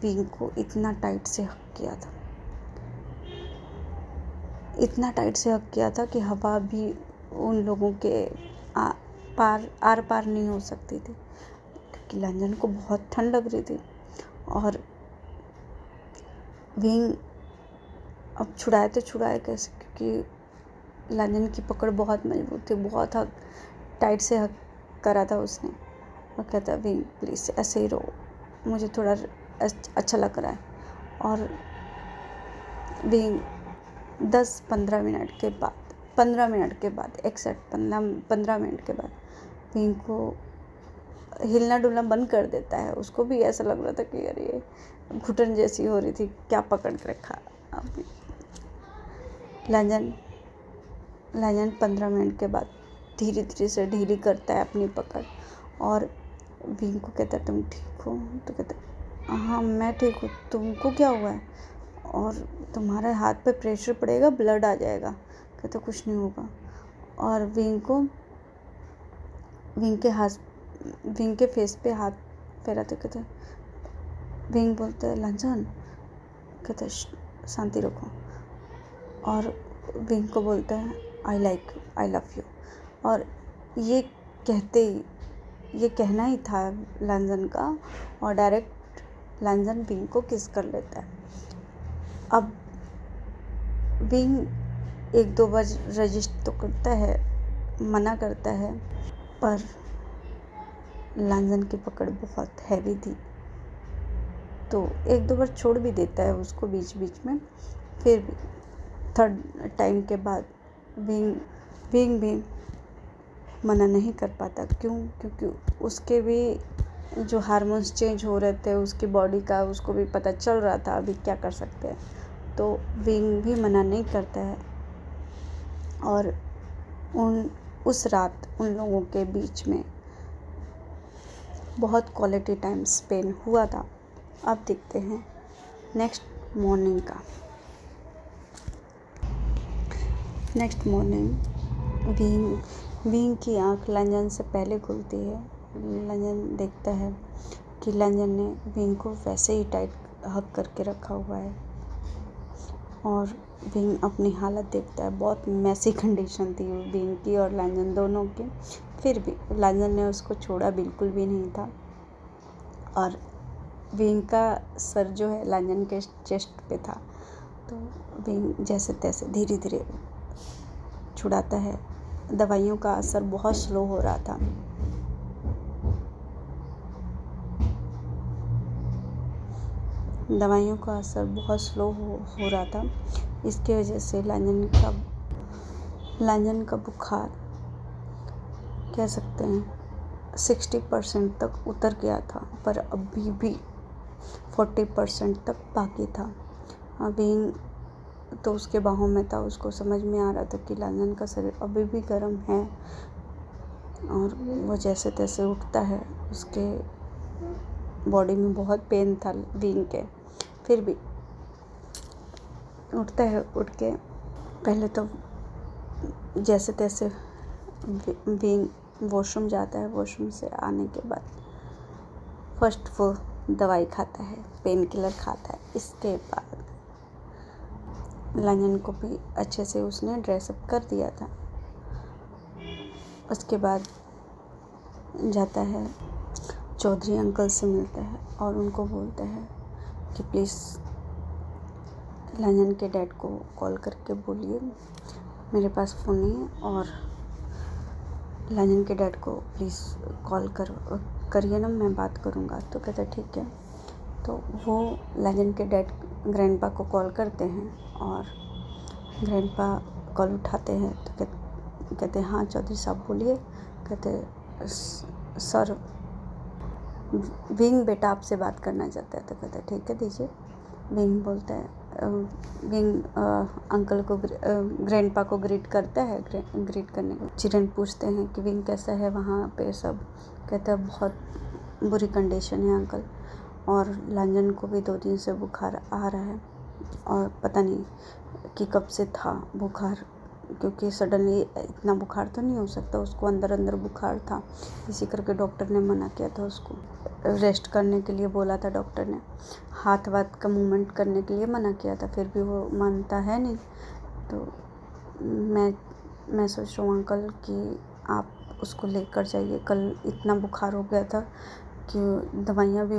Wing को इतना tight से हक किया था, इतना टाइट से हक किया था कि हवा भी उन लोगों के आर पार नहीं हो सकती थी, क्योंकि लांजन को बहुत ठंड लग रही थी। और विंग अब छुड़ाए तो छुड़ाए कैसे, क्योंकि लांजन की पकड़ बहुत मजबूत थी, बहुत हक टाइट से हक करा था उसने। और कहता है विंग प्लीज़ ऐसे ही रहो, मुझे थोड़ा अच्छा लग रहा है। और विंग 10-15 मिनट के बाद 15 मिनट के बाद एक्सैक्ट 15 मिनट के बाद विंग को हिलना डुलना बंद कर देता है। उसको भी ऐसा लग रहा था कि यार ये घुटन जैसी हो रही थी, क्या पकड़ के रखा अभी। लांजन 15 मिनट के बाद धीरे धीरे से ढीली करता है अपनी पकड़ और विंग को कहता है तुम ठीक हो? तो कहता है हाँ मैं ठीक हूँ, तुमको क्या हुआ है? और तुम्हारे हाथ पे प्रेशर पड़ेगा, ब्लड आ जाएगा। कहता कुछ नहीं होगा। और विंग के फेस पे हाथ फेरा तो कहते विंग बोलता है लांजन, कहता है शांति रखो। और विंग को बोलता है I like you, I love you. और ये कहना ही था लांजन का, और डायरेक्ट लांजन विंग को किस कर लेता है। अब विंग 1-2 बार रजिस्ट तो करता है, मना करता है, पर लांजन की पकड़ बहुत हैवी थी तो 1-2 बार छोड़ भी देता है उसको बीच बीच में। फिर भी 3rd टाइम के बाद विंग भी मना नहीं कर पाता। क्यों? क्योंकि उसके भी जो हार्मोन्स चेंज हो रहे थे उसकी बॉडी का, उसको भी पता चल रहा था अभी क्या कर सकते हैं, तो विंग भी मना नहीं करता है। और उस रात उन लोगों के बीच में बहुत क्वालिटी टाइम स्पेंड हुआ था। अब देखते हैं नेक्स्ट मॉर्निंग का। नेक्स्ट मॉर्निंग विंग की आँख लांजन से पहले खुलती है। लांजन देखता है कि लांजन ने विंग को वैसे ही टाइट हक करके रखा हुआ है। और विंग अपनी हालत देखता है, बहुत मैसी कंडीशन थी विंग की और लांजन दोनों की। फिर भी लांजन ने उसको छोड़ा बिल्कुल भी नहीं था। और विंग का सर जो है लांजन के चेस्ट पे था, तो विंग जैसे तैसे धीरे धीरे छुड़ाता है। दवाइयों का असर बहुत स्लो हो रहा था। दवाइयों का असर बहुत स्लो हो रहा था। इसकी वजह से लांजन का बुखार कह सकते हैं 60% तक उतर गया था, पर अभी भी 40% तक बाकी था। अभी तो उसके बाहों में था, उसको समझ में आ रहा था कि लांजन का शरीर अभी भी गर्म है। और वो जैसे तैसे उठता है, उसके बॉडी में बहुत पेन था विंग के, फिर भी उठता है। उठ के पहले तो जैसे तैसे विंग वॉशरूम जाता है। वॉशरूम से आने के बाद फर्स्ट वो दवाई खाता है, पेन किलर खाता है। इसके बाद लांजन को भी अच्छे से उसने ड्रेसअप कर दिया था। उसके बाद जाता है, चौधरी अंकल से मिलता है और उनको बोलता है कि प्लीज़ लांजन के डैड को कॉल करके बोलिए, मेरे पास फ़ोन नहीं है, और लांजन के डैड को प्लीज़ कॉल करिए ना, मैं बात करूँगा। तो कहता है ठीक है। तो वो लांजन के डैड ग्रैंडपा को कॉल करते हैं और ग्रैंडपा कॉल उठाते हैं। तो कहते हैं हाँ चौधरी साहब बोलिए। कहते सर विंग बेटा आपसे बात करना चाहता है। तो कहता है ठीक है दीजिए। विंग बोलता है विंग अंकल को ग्रैंडपा को ग्रीट करता है। ग्रीट करने के चिल्ड्रन पूछते हैं कि विंग कैसा है वहाँ पे सब। कहता है बहुत बुरी कंडीशन है अंकल, और लांजन को भी 2 दिन से बुखार आ रहा है, और पता नहीं कि कब से था बुखार, क्योंकि सडनली इतना बुखार तो नहीं हो सकता, उसको अंदर अंदर बुखार था, इसी करके डॉक्टर ने मना किया था उसको। रेस्ट करने के लिए बोला था डॉक्टर ने, हाथ वाथ का मूवमेंट करने के लिए मना किया था, फिर भी वो मानता है नहीं। तो मैं सोच रहा हूँ अंकल कि आप उसको लेकर जाइए। कल इतना बुखार हो गया था कि दवाइयाँ भी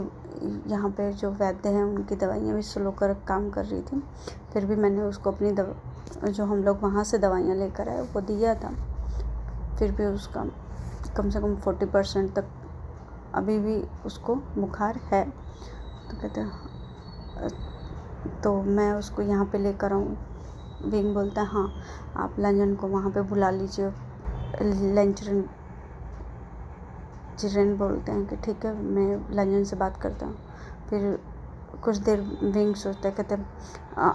यहाँ पे जो वैद्य हैं उनकी दवाइयाँ भी स्लो कर काम कर रही थी, फिर भी मैंने उसको अपनी जो हम लोग वहाँ से दवाइयाँ लेकर आए वो दिया था, फिर भी उसका कम से कम 40% तक अभी भी उसको बुखार है। तो कहते हैं तो मैं उसको यहाँ पे लेकर आऊँ। विंग बोलता है हाँ आप लंजन को वहाँ पे बुला लीजिए। चिरन बोलते हैं कि ठीक है मैं लंजन से बात करता हूँ। फिर कुछ देर विंग सोचता है, कहते हैं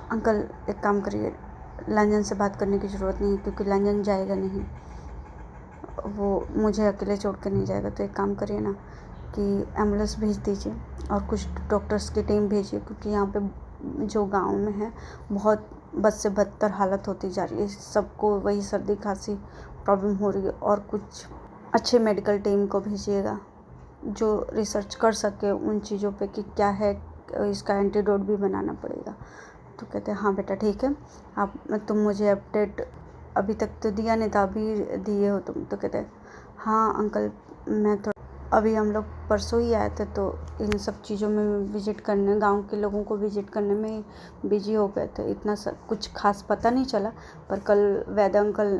अंकल एक काम करिए, लंजन से बात करने की ज़रूरत नहीं है क्योंकि लंजन जाएगा नहीं, वो मुझे अकेले छोड़ कर नहीं जाएगा। तो एक काम करिए ना कि एम्बुलेंस भेज दीजिए और कुछ डॉक्टर्स की टीम भेजिए, क्योंकि यहाँ पे जो गांव में है बहुत बद से बदतर हालत होती जा रही है, सबको वही सर्दी खांसी प्रॉब्लम हो रही है। और कुछ अच्छे मेडिकल टीम को भेजिएगा जो रिसर्च कर सके उन चीज़ों पे कि क्या है, इसका एंटीडोट भी बनाना पड़ेगा। तो कहते हैं हाँ बेटा ठीक है, तुम मुझे अपडेट अभी तक तो दिया नहीं था, अभी दिए हो तुम। तो कहते हैं हाँ अंकल मैं तो अभी हम लोग परसों ही आए थे, तो इन सब चीज़ों में विज़िट करने, गांव के लोगों को विज़िट करने में बिजी हो गए थे, इतना कुछ खास पता नहीं चला। पर कल वैद्य अंकल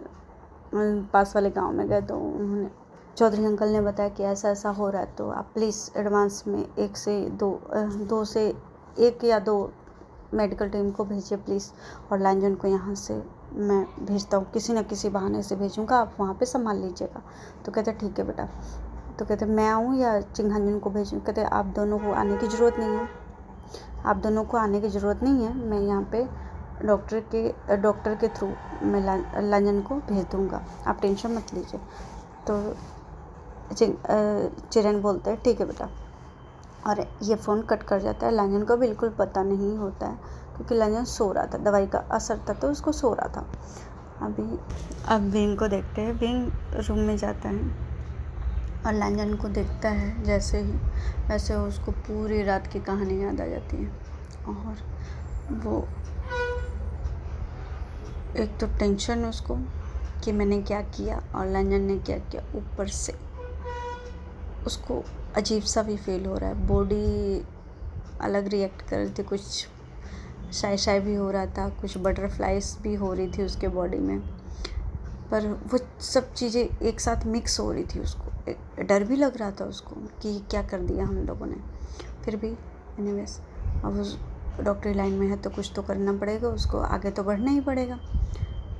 पास वाले गांव में गए तो उन्होंने चौधरी अंकल ने बताया कि ऐसा ऐसा हो रहा है, तो आप प्लीज़ एडवांस में 1 से 2 से 1 या 2 मेडिकल टीम को भेजिए प्लीज़, और लंजन को यहाँ से मैं भेजता हूँ, किसी न किसी बहाने से भेजूँगा, आप वहाँ पे संभाल लीजिएगा। तो कहते ठीक है बेटा। तो कहते मैं आऊँ या चिंघांजन को भेजूँ? कहते आप दोनों को आने की ज़रूरत नहीं है, आप दोनों को आने की ज़रूरत नहीं है, मैं यहाँ पे डॉक्टर के थ्रू मैं लंजन को भेज दूँगा, आप टेंशन मत लीजिए। तो चिरन बोलते हैं ठीक है बेटा, और ये फ़ोन कट कर जाता है। लंजन को बिल्कुल पता नहीं होता है क्योंकि लंजन सो रहा था, दवाई का असर था तो उसको सो रहा था। अब विंग को देखते हैं, विंग रूम में जाता है और लंजन को देखता है, जैसे ही वैसे उसको पूरी रात की कहानी याद आ जाती है। और वो एक तो टेंशन उसको कि मैंने क्या किया और लंजन ने क्या किया, ऊपर से उसको अजीब सा भी फील हो रहा है, बॉडी अलग रिएक्ट कर रही थी, कुछ शाय भी हो रहा था, कुछ बटरफ्लाइज भी हो रही थी उसके बॉडी में, पर वो सब चीज़ें एक साथ मिक्स हो रही थी। उसको डर भी लग रहा था उसको कि क्या कर दिया हम लोगों ने, फिर भी एनीवेज अब उस डॉक्टरी लाइन में है तो कुछ तो करना पड़ेगा, उसको आगे तो बढ़ना ही पड़ेगा।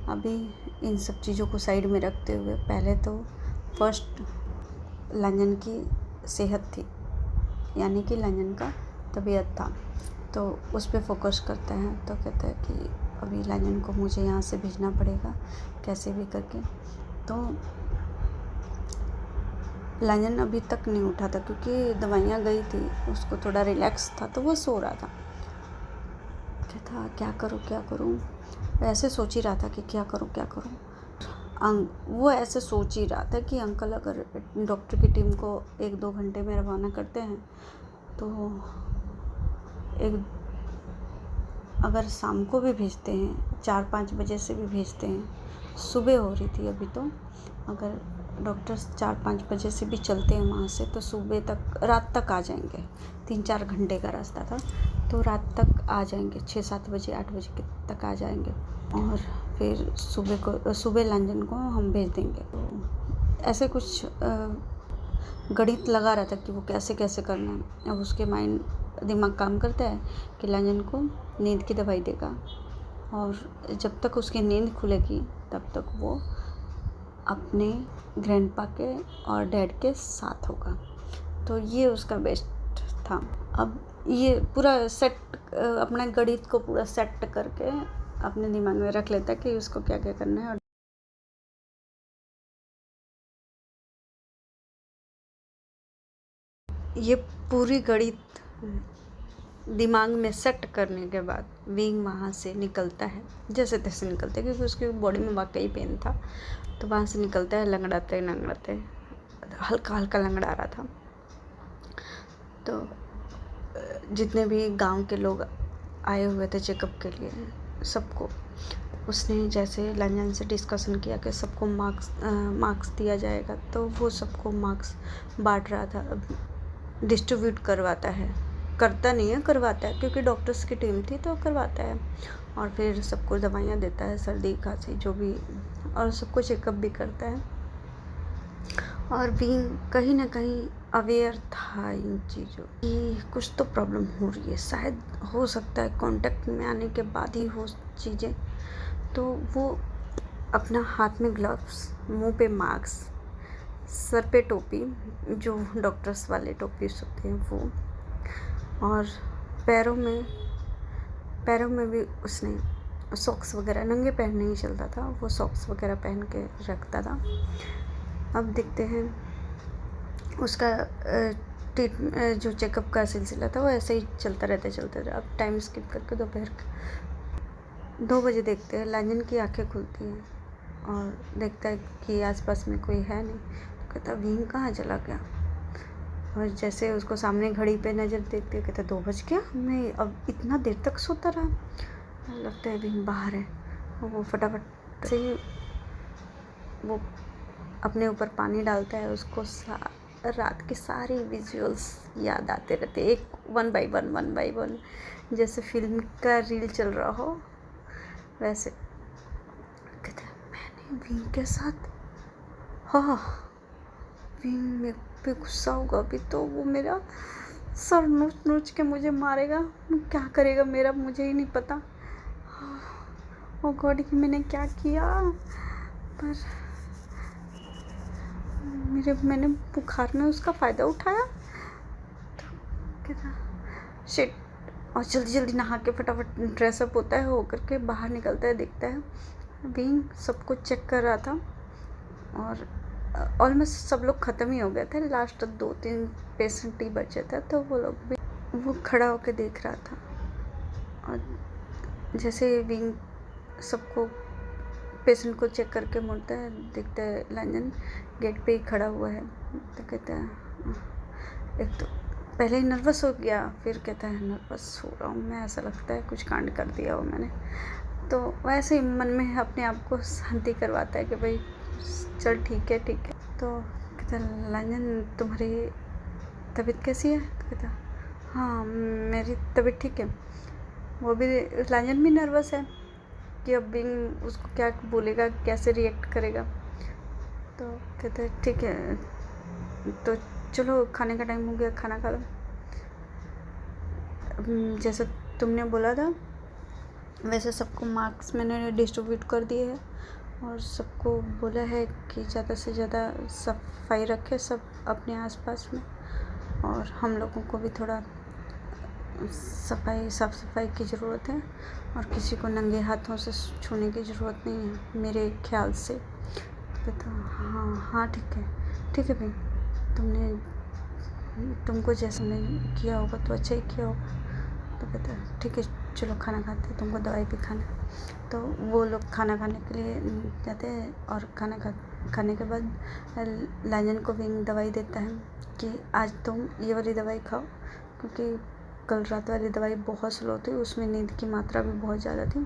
अभी इन सब चीज़ों को साइड में रखते हुए पहले तो फर्स्ट लंजन की सेहत थी, यानी कि लंजन का तबीयत था, तो उस पर फोकस करते हैं। तो कहते हैं कि अभी लंजन को मुझे यहाँ से भेजना पड़ेगा कैसे भी करके। तो लंजन अभी तक नहीं उठा था क्योंकि दवाइयाँ गई थी, उसको थोड़ा रिलैक्स था तो वो सो रहा था। कहता क्या करूँ, ऐसे सोच ही रहा था कि क्या करूँ। वो ऐसे सोच ही रहा था कि अंकल अगर डॉक्टर की टीम को 1-2 घंटे में रवाना करते हैं तो अगर शाम को भी भेजते हैं, 4-5 बजे से भी भेजते हैं, सुबह हो रही थी अभी, तो अगर डॉक्टर 4-5 बजे से भी चलते हैं वहाँ से तो सुबह तक, रात तक आ जाएंगे। 3-4 घंटे का रास्ता था तो रात तक आ जाएंगे, 6-7 बजे 8 बजे तक आ जाएंगे, और फिर सुबह लंजन को हम भेज देंगे। तो ऐसे कुछ गणित लगा रहा था कि वो कैसे करना है। अब उसके दिमाग काम करता है कि लंजन को नींद की दवाई देगा, और जब तक उसकी नींद खुलेगी तब तक वो अपने ग्रैंडपा के और डैड के साथ होगा। तो ये उसका बेस्ट था। अब ये पूरा अपना गणित को पूरा सेट करके अपने दिमाग में रख लेता है कि उसको क्या क्या करना है। और ये पूरी गणित दिमाग में सेट करने के बाद विंग वहाँ से निकलता है, जैसे तैसे निकलता है क्योंकि उसकी बॉडी में वाकई पेन था। तो वहाँ से निकलता है लंगड़ाते हल्का लंगड़ा रहा था। तो जितने भी गांव के लोग आए हुए थे चेकअप के लिए, सबको उसने जैसे लंजन से डिस्कशन किया कि सबको मार्क्स दिया जाएगा, तो वो सबको मार्क्स बांट रहा था, डिस्ट्रीब्यूट करवाता है, करता नहीं है, करवाता है, क्योंकि डॉक्टर्स की टीम थी तो करवाता है। और फिर सबको दवाइयाँ देता है, सर्दी खांसी जो भी, और सबको चेकअप भी करता है। और भी कहीं ना कहीं अवेयर था इन चीज़ों कि कुछ तो प्रॉब्लम हो रही है, शायद हो सकता है कांटेक्ट में आने के बाद ही हो चीज़ें। तो वो अपना हाथ में ग्लव्स, मुंह पे मास्क, सर पे टोपी, जो डॉक्टर्स वाले टोपी होते हैं वो, और पैरों में भी उसने सॉक्स वगैरह, नंगे पैर नहीं चलता था वो, सॉक्स वगैरह पहन के रखता था। अब देखते हैं उसका जो चेकअप का सिलसिला था वो ऐसे ही चलता रहता। अब टाइम स्किप करके दोपहर 2 बजे देखते हैं लंजन की आंखें खुलती हैं और देखता है कि आसपास में कोई है नहीं। तो कहता भीम कहाँ चला गया। और जैसे उसको सामने घड़ी पे नज़र देखते कहता 2 बज गया, मैं अब इतना देर तक सोता रहा। लगता है भीम बाहर है। वो फटाफट से वो अपने ऊपर पानी डालता है। उसको रात की सारी विजुअल्स याद आते रहते, एक 1 बाय 1 जैसे फिल्म का रील चल रहा हो वैसे। कहता है मैंने भीम के साथ, हाँ भीम मेरे पे गुस्सा होगा अभी तो वो मेरा सर नोच के मुझे मारेगा। क्या करेगा मेरा मुझे ही नहीं पता। ओ गॉड कि मैंने क्या किया। पर मैंने बुखार में उसका फ़ायदा उठाया। तो कहता शिट। और जल्दी नहा के फटाफट ड्रेसअप होता है, होकर के बाहर निकलता है, देखता है बीइंग सबको चेक कर रहा था और ऑलमोस्ट सब लोग ख़त्म ही हो गए थे। लास्ट 2-3 पेशेंट ही बचे थे। तो वो लोग भी वो खड़ा होकर देख रहा था। और जैसे बीइंग सबको पेशेंट को चेक करके मुड़ता है, देखता है लंजन गेट पे ही खड़ा हुआ है। तो कहता है एक तो पहले ही नर्वस हो गया, फिर कहता है नर्वस हो रहा हूँ मैं, ऐसा लगता है कुछ कांड कर दिया हो मैंने। तो वैसे ही मन में अपने आप को शांति करवाता है कि भाई चल ठीक है। तो कहता है लंजन तुम्हारी तबीयत कैसी है। तो कहता हाँ मेरी तबीयत ठीक है। वो भी लंजन भी नर्वस है कि अब बीइंग उसको क्या बोलेगा, कैसे रिएक्ट करेगा। तो कहते हैं ठीक है तो चलो खाने का टाइम हो गया, खाना खा लो। जैसे तुमने बोला था वैसे सबको मार्क्स मैंने डिस्ट्रीब्यूट कर दिए हैं और सबको बोला है कि ज़्यादा से ज़्यादा सफाई रखें सब अपने आसपास में। और हम लोगों को भी थोड़ा साफ़ सफाई की ज़रूरत है और किसी को नंगे हाथों से छूने की ज़रूरत नहीं है मेरे ख्याल से। तो हाँ ठीक है भाई, तुमको जैसा नहीं किया होगा तो अच्छा ही किया होगा। तो कहता है ठीक है चलो खाना खाते हैं, तुमको दवाई भी खाना। तो वो लोग खाना खाने के लिए जाते हैं और खाना खाने के बाद लंजन को भी दवाई देता है कि आज तुम ये वाली दवाई खाओ, क्योंकि कल रात वाली दवाई बहुत स्लो थी, उसमें नींद की मात्रा भी बहुत ज़्यादा थी,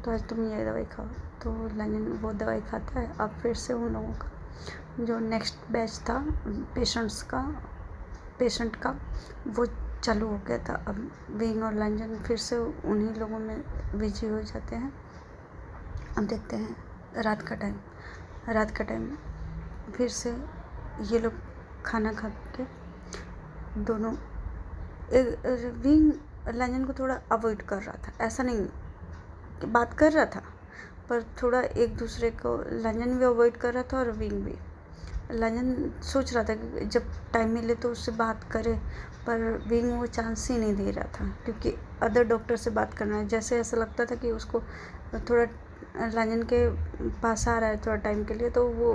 तो आज तुम ये दवाई खाओ। तो लंजन वो दवाई खाता है। अब फिर से उन लोगों का जो नेक्स्ट बैच था पेशेंट का वो चालू हो गया था। अब बीइंग और लंजन फिर से उन्हीं लोगों में बिजी हो जाते हैं। अब देखते हैं रात का टाइम फिर से ये लोग खाना खा के दोनों बीइंग लंजन को थोड़ा अवॉइड कर रहा था। ऐसा नहीं कि बात कर रहा था, पर थोड़ा एक दूसरे को लंजन भी अवॉइड कर रहा था और बीइंग भी। लंजन सोच रहा था कि जब टाइम मिले तो उससे बात करे, पर बीइंग वो चांस ही नहीं दे रहा था क्योंकि अदर डॉक्टर से बात करना है। जैसे ऐसा लगता था कि उसको थोड़ा लंजन के पास आ रहा है थोड़ा टाइम के लिए, तो वो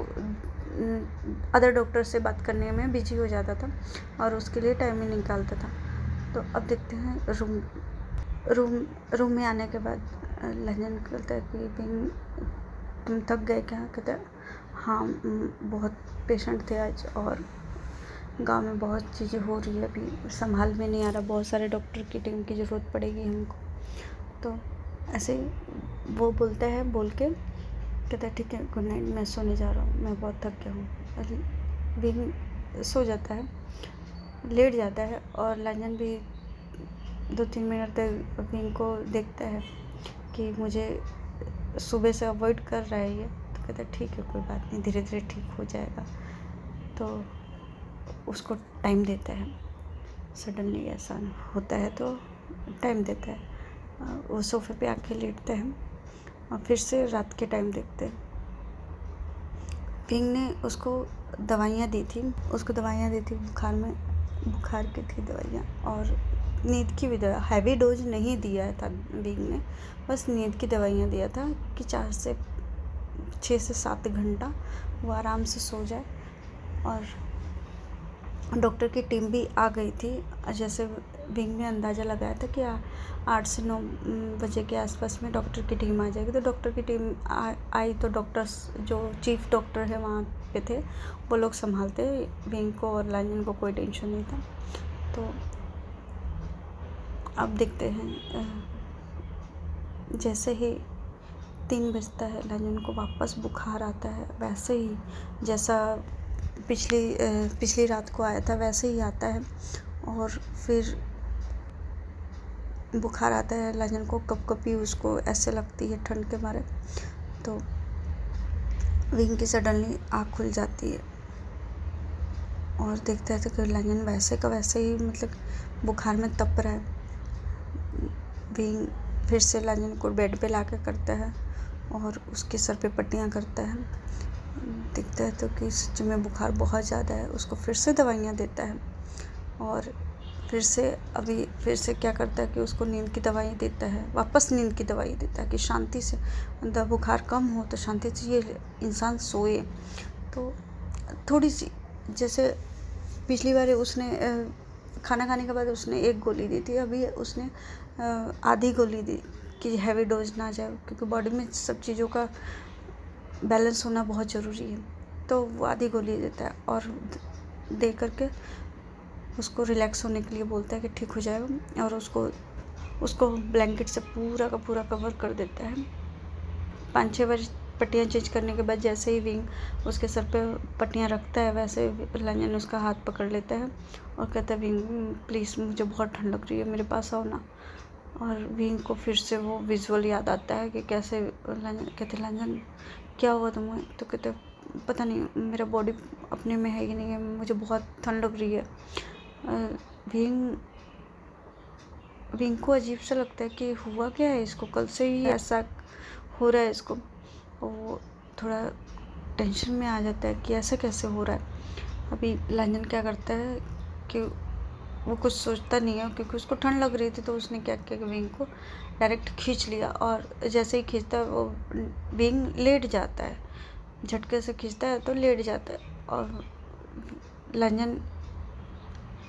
अदर डॉक्टर से बात करने में बिजी हो जाता था और उसके लिए टाइम ही निकालता था। तो अब देखते हैं रूम में आने के बाद लंजन कहता है कि बीइंग तुम थक गए क्या। कहता है हाँ बहुत पेशेंट थे आज और गांव में बहुत चीज़ें हो रही है, अभी संभाल में नहीं आ रहा, बहुत सारे डॉक्टर की टीम की ज़रूरत पड़ेगी हमको। तो ऐसे ही वो बोलता है, बोल के कहता है ठीक है गुड नाइट, मैं सोने जा रहा हूँ, मैं बहुत थक गया हूँ। विंग सो जाता है, लेट जाता है और लांजन भी 2-3 मिनट तक विंग को देखता है कि मुझे सुबह से अवॉइड कर रहा है ये। तो कहता है ठीक है कोई बात नहीं, धीरे धीरे ठीक हो जाएगा। तो उसको टाइम देता है। सडनली ऐसा होता है तो टाइम देता है। वो सोफे पे आके लेटते हैं और फिर से रात के टाइम देखते हैं। विंग ने उसको दवाइयाँ दी थी, बुखार की थी दवाइयाँ और नींद की भी दवा। हैवी डोज नहीं दिया था विंग ने, बस नींद की दवाइयाँ दिया था कि 6 से 7 घंटा वो आराम से सो जाए। और डॉक्टर की टीम भी आ गई थी। जैसे विंग ने अंदाज़ा लगाया था कि 8 से 9 बजे के आसपास में डॉक्टर की टीम आ जाएगी। तो डॉक्टर की टीम आई तो डॉक्टर्स जो चीफ डॉक्टर है वहाँ पे थे, वो लोग संभालते विंग को और लांजन को, कोई टेंशन नहीं था। तो अब देखते हैं, जैसे ही 3 बजता है लांजन को वापस बुखार आता है, वैसे ही जैसा पिछली रात को आया था वैसे ही आता है। और फिर बुखार आता है लांजन को, कपकपी उसको ऐसे लगती है ठंड के मारे। तो विंग की सडनली आँख खुल जाती है और देखता है तो कि लांजन वैसे का वैसे ही मतलब बुखार में तप रहा है। विंग फिर से लांजन को बेड पे लाके करता है और उसके सर पे पट्टियाँ करता है। दिखता है तो कि सच में बुखार बहुत ज़्यादा है। उसको फिर से दवाइयाँ देता है और फिर से क्या करता है कि उसको नींद की दवाई देता है, वापस नींद की दवाई देता है कि शांति से मतलब बुखार कम हो तो शांति से ये इंसान सोए। तो थोड़ी सी जैसे पिछली बार उसने खाना खाने के बाद उसने 1 गोली दी थी, अभी उसने आधी गोली दी कि हैवी डोज ना जाए, क्योंकि बॉडी में सब चीज़ों का बैलेंस होना बहुत ज़रूरी है। तो वो आधी गोली देता है और दे करके उसको रिलैक्स होने के लिए बोलता है कि ठीक हो जाएगा, और उसको ब्लैंकेट से पूरा का पूरा कवर कर देता है। 5-6 बार पट्टियाँ चेंज करने के बाद जैसे ही विंग उसके सर पे पट्टियाँ रखता है, वैसे लांजन उसका हाथ पकड़ लेता है और कहता है विंग प्लीज़ मुझे बहुत ठंड लग रही है, मेरे पास आओ ना। और विंग को फिर से वो विजुअल याद आता है कि कैसे कहते लांजन क्या हुआ तुम्हें? तो कहते पता नहीं मेरा बॉडी अपने में है कि नहीं है, मुझे बहुत ठंड लग रही है। विंग को अजीब सा लगता है कि हुआ क्या है इसको, कल से ही ऐसा हो रहा है इसको। वो थोड़ा टेंशन में आ जाता है कि ऐसा कैसे हो रहा है। अभी लांजन क्या करता है कि वो कुछ सोचता नहीं है, क्योंकि उसको ठंड लग रही थी। तो उसने क्या किया कि विंग को डायरेक्ट खींच लिया, और जैसे ही खींचता है वो विंग लेट जाता है, झटके से खींचता है तो लेट जाता है। और लांजन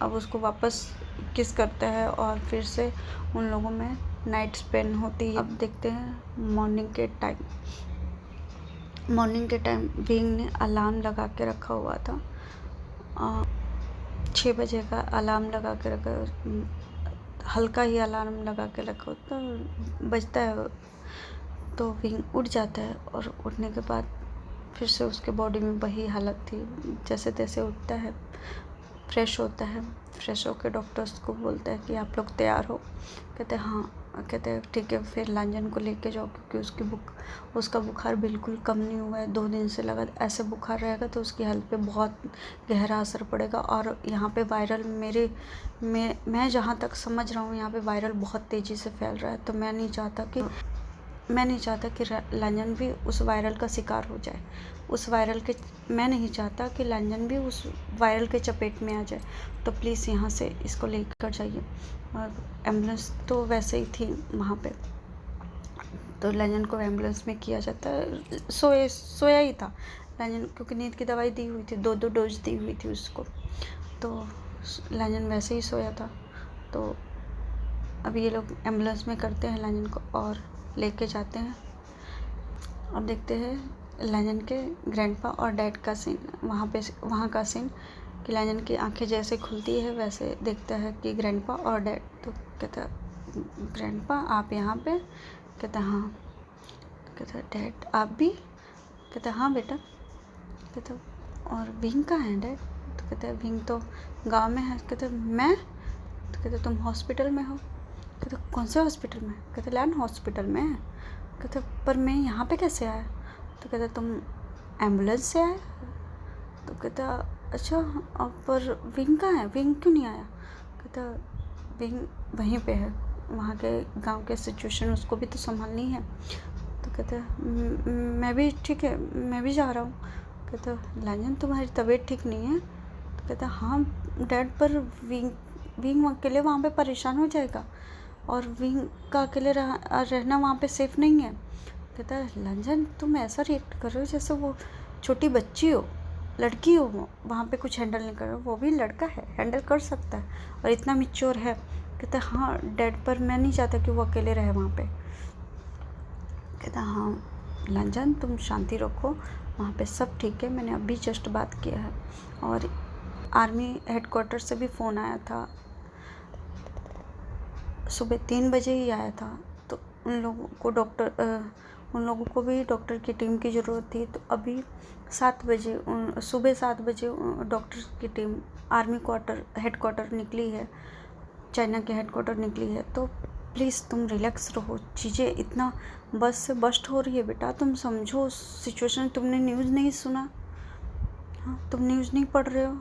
अब उसको वापस किस करता है और फिर से उन लोगों में नाइट स्पेंड होती है। अब देखते हैं मॉर्निंग के टाइम विंग ने अलार्म लगा के रखा हुआ था, 6 बजे का अलार्म लगा के रखा, हल्का ही अलार्म लगा के रखा होता, बजता है तो विंग उठ जाता है। और उठने के बाद फिर से उसके बॉडी में वही हालत थी, जैसे तैसे उठता है, फ्रेश होता है, फ्रेश होकर डॉक्टर्स को बोलता है कि आप लोग तैयार हो? कहते हैं हाँ। कहते हैं ठीक है फिर लांजन को लेके जाओ, क्योंकि उसका बुखार बिल्कुल कम नहीं हुआ है, 2 दिन से लगा ऐसे बुखार रहेगा तो उसकी हेल्थ पे बहुत गहरा असर पड़ेगा। और यहाँ पे वायरल मैं जहाँ तक समझ रहा हूँ यहाँ पे वायरल बहुत तेज़ी से फैल रहा है। तो मैं नहीं चाहता कि लांजन भी उस वायरल का शिकार हो जाए, मैं नहीं चाहता कि लांजन भी उस वायरल के चपेट में आ जाए। तो प्लीज़ यहाँ से इसको लेकर जाइए। और एम्बुलेंस तो वैसे ही थी वहाँ पे, तो लांजन को एम्बुलेंस में किया जाता है। सोया ही था लांजन, क्योंकि नींद की दवाई दी हुई थी, 2 डोज दी हुई थी उसको, तो लांजन वैसे ही सोया था। तो अब ये लोग एम्बुलेंस में करते हैं लांजन को और लेके जाते हैं। अब देखते हैं लांजन के ग्रैंडपा और डैड का सीन, वहाँ का सीन कि लांजन की आंखें जैसे खुलती है वैसे देखता है कि ग्रैंडपा और डैड। तो कहता है ग्रैंडपा आप यहाँ पे? कहता हाँ। कहता डैड आप भी? कहता हाँ बेटा। कहता और विंग कहाँ है डैड? तो कहता है विंग तो गांव में है। कहता मैं? तो कहता तुम हॉस्पिटल में हो। कहता कौन से हॉस्पिटल में? कहता लैंड हॉस्पिटल में। कहता पर मैं यहाँ पे कैसे आया? तो कहता तुम एम्बुलेंस से आए? तो कहता अच्छा पर विंग कहाँ है? विंग क्यों नहीं आया? कहता विंग वहीं पे है, वहाँ के गांव के सिचुएशन उसको भी तो संभालनी है। तो कहता मैं भी ठीक है, मैं भी जा रहा हूँ। कहता लांजन तुम्हारी तबीयत ठीक नहीं है? तो कहता हाँ डैड पर विंग अकेले वहाँ पे परेशान हो जाएगा और विंग का अकेले रहना वहाँ पे सेफ़ नहीं है। कहता लांजन तुम ऐसा रिएक्ट कर रहे हो जैसे वो छोटी बच्ची हो, लड़की हो, वो वहाँ पे कुछ हैंडल नहीं कर रहा। वो भी लड़का है, हैंडल कर सकता है और इतना मैच्योर है। कहता हाँ डैड पर मैं नहीं चाहता कि वो अकेले रहे वहाँ पे। कहता हाँ लांजन तुम शांति रखो, वहाँ पे सब ठीक है। मैंने अभी जस्ट बात किया है और आर्मी हेडक्वार्टर से भी फ़ोन आया था, सुबह 3 बजे ही आया था। तो उन लोगों को भी डॉक्टर की टीम की ज़रूरत थी। तो अभी 7 बजे सुबह 7 बजे डॉक्टर की टीम आर्मी हेडक्वार्टर निकली है, चाइना के हेडक्वार्टर निकली है। तो प्लीज़ तुम रिलैक्स रहो, चीज़ें इतना बस से बस्ट हो रही है बेटा, तुम समझो सिचुएशन। तुमने न्यूज़ नहीं सुना? हाँ तुम न्यूज़ नहीं पढ़ रहे हो?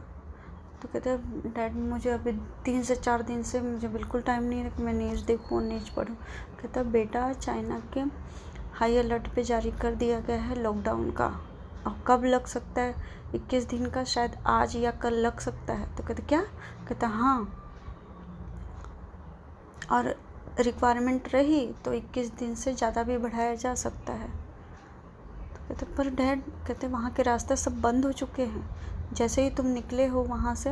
तो कहते हैं डैड मुझे अभी 3 से 4 दिन से मुझे बिल्कुल टाइम नहीं है कि मैं न्यूज़ देखूँ और न्यूज़ पढूँ। कहता बेटा चाइना के हाई अलर्ट पे जारी कर दिया गया है लॉकडाउन का, और कब लग सकता है? 21 दिन का, शायद आज या कल लग सकता है। तो कहते क्या? कहता हाँ, और रिक्वायरमेंट रही तो 21 दिन से ज़्यादा भी बढ़ाया जा सकता है। तो कहते पर डैड, कहते वहाँ के रास्ते सब बंद हो चुके हैं, जैसे ही तुम निकले हो वहाँ से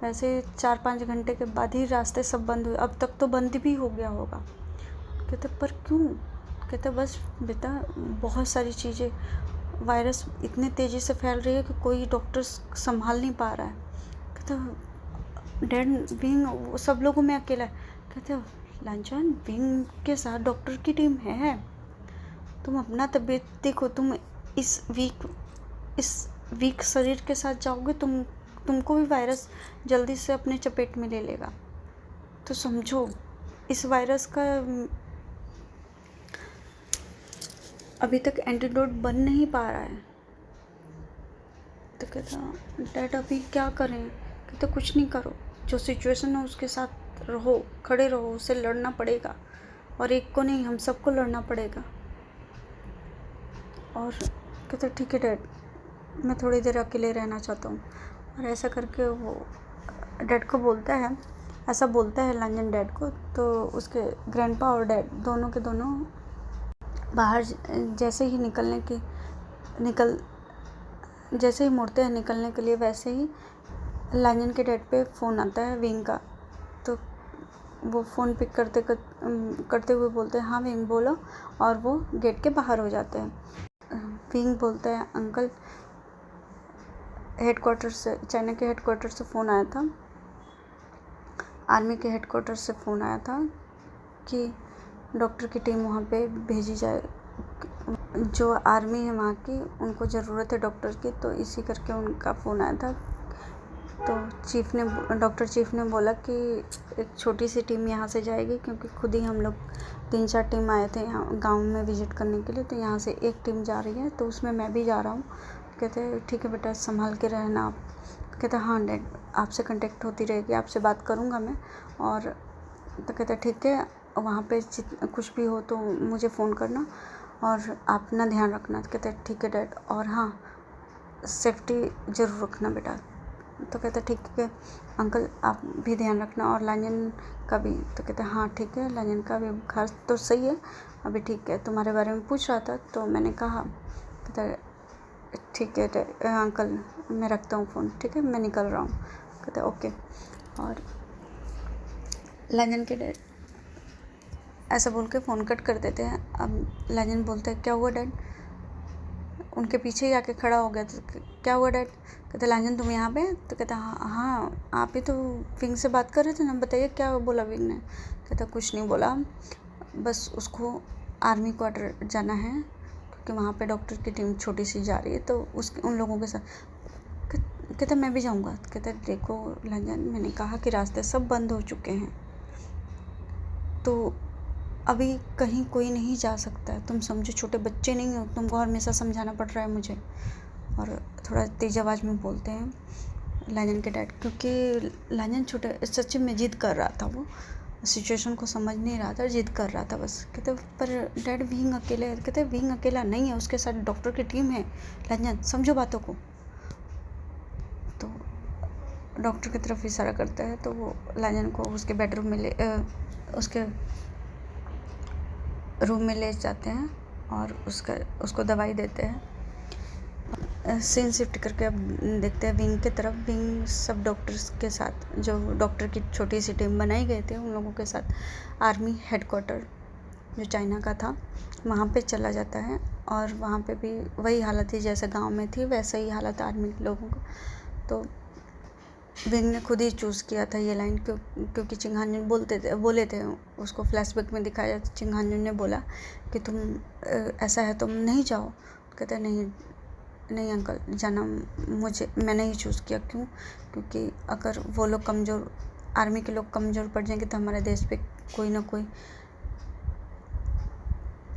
वैसे 4-5 घंटे के बाद ही रास्ते सब बंद हुए, अब तक तो बंद भी हो गया होगा। कहते पर क्यों? कहते बस बेटा बहुत सारी चीज़ें, वायरस इतनी तेज़ी से फैल रही है कि कोई डॉक्टर संभाल नहीं पा रहा है। कहते डैड विंग सब लोगों में अकेला है। कहते लांछन विंग के साथ डॉक्टर की टीम है, तुम अपना तबीयत देखो, तुम इस वीक शरीर के साथ जाओगे तुमको भी वायरस जल्दी से अपने चपेट में ले लेगा। तो समझो इस वायरस का अभी तक एंटीडोट बन नहीं पा रहा है। तो कहता डैड अभी क्या करें? कहते कुछ नहीं करो, जो सिचुएशन है उसके साथ रहो, खड़े रहो, उससे लड़ना पड़ेगा और एक को नहीं हम सबको लड़ना पड़ेगा। और कहते ठीक है डैड, मैं थोड़ी देर अकेले रहना चाहता हूँ। और ऐसा करके वो डैड को बोलता है, ऐसा बोलता है लांजन डैड को। तो उसके ग्रैंडपा और डैड दोनों के दोनों बाहर जैसे ही जैसे ही मुड़ते हैं निकलने के लिए, वैसे ही लांजन के डैड पे फ़ोन आता है विंग का। तो वो फ़ोन पिक करते हुए बोलते हैं हाँ विंग बोलो, और वो गेट के बाहर हो जाते हैं। विंग बोलता है अंकल हेडक्वार्टर से, चाइना के हेडक्वार्टर से फ़ोन आया था, आर्मी के हेडक्वार्टर से फ़ोन आया था कि डॉक्टर की टीम वहाँ पे भेजी जाए, जो आर्मी है वहाँ की उनको ज़रूरत है डॉक्टर की। तो इसी करके उनका फ़ोन आया था। तो डॉक्टर चीफ ने बोला कि एक छोटी सी टीम यहाँ से जाएगी, क्योंकि खुद ही हम लोग 3-4 टीम आए थे यहाँ गांव में विज़िट करने के लिए, तो यहाँ से एक टीम जा रही है, तो उसमें मैं भी जा रहा हूँ। कहते ठीक है बेटा संभाल के रहना आप। कहते हाँ डैड, आपसे कांटेक्ट होती रहेगी, आपसे बात करूँगा मैं। और तो कहते ठीक है, वहाँ पे कुछ भी हो तो मुझे फ़ोन करना और आप अपना ध्यान रखना। तो कहते ठीक है डैड, और हाँ सेफ्टी ज़रूर रखना बेटा। तो कहते ठीक है अंकल, आप भी ध्यान रखना और लांजन का भी। तो कहते हाँ ठीक है, लांजन का भी बुखार तो सही है अभी, ठीक है, तुम्हारे बारे में पूछ रहा था तो मैंने कहा। कहते ठीक है अंकल, मैं रखता हूँ फ़ोन, ठीक है मैं निकल रहा हूँ। कहते ओके। और लांजन के डैड ऐसा बोल के फ़ोन कट कर देते हैं। अब लांजन बोलते हैं क्या हुआ डैड? उनके पीछे ही आके खड़ा हो गया। तो क्या हुआ डैड? कहते लांजन तुम यहाँ पे हैं? तो कहता हाँ हाँ, आप ही तो विंग से बात कर रहे थे ना, बताइए क्या बोला विंग ने? कहता कुछ नहीं बोला, बस उसको आर्मी क्वार्टर जाना है क्योंकि वहाँ पे डॉक्टर की टीम छोटी सी जा रही है, तो उन लोगों के साथ। कहता मैं भी जाऊँगा। कहता देखो लांजन, मैंने कहा कि रास्ते सब बंद हो चुके हैं, तो अभी कहीं कोई नहीं जा सकता है। तुम समझो छोटे बच्चे नहीं हो, तुमको हमेशा समझाना पड़ रहा है मुझे। और थोड़ा तेज आवाज़ में बोलते हैं लांजन के डैड, क्योंकि लांजन छोटे सच्ची में जिद कर रहा था, वो सिचुएशन को समझ नहीं रहा था, जिद कर रहा था बस। कहते पर डैड विंग अकेले है। कहते विंग अकेला नहीं है, उसके साथ डॉक्टर की टीम है लांजन, समझो बातों को। तो डॉक्टर की तरफ इशारा करता है, तो वो लांजन को उसके बेडरूम में उसके रूम में ले जाते हैं और उसको दवाई देते हैं। सीन शिफ्ट करके अब देखते हैं विंग की तरफ। विंग सब डॉक्टर्स के साथ, जो डॉक्टर की छोटी सी टीम बनाई गए थे, उन लोगों के साथ आर्मी हेडक्वार्टर जो चाइना का था वहाँ पे चला जाता है। और वहाँ पे भी वही हालत थी जैसे गांव में थी, वैसा ही हालत आर्मी के लोगों को। तो विंग ने खुद ही चूज़ किया था ये लाइन, क्योंकि चिंगहांजुन बोले थे उसको फ्लैशबैक में दिखाया। चिंगहांजुन ने बोला कि तुम ऐसा है तुम नहीं जाओ। कहते नहीं अंकल, जाना मैं नहीं चूज़ किया। क्यों? क्योंकि अगर वो लोग कमज़ोर, आर्मी के लोग कमज़ोर पड़ जाएंगे तो हमारे देश पे कोई ना कोई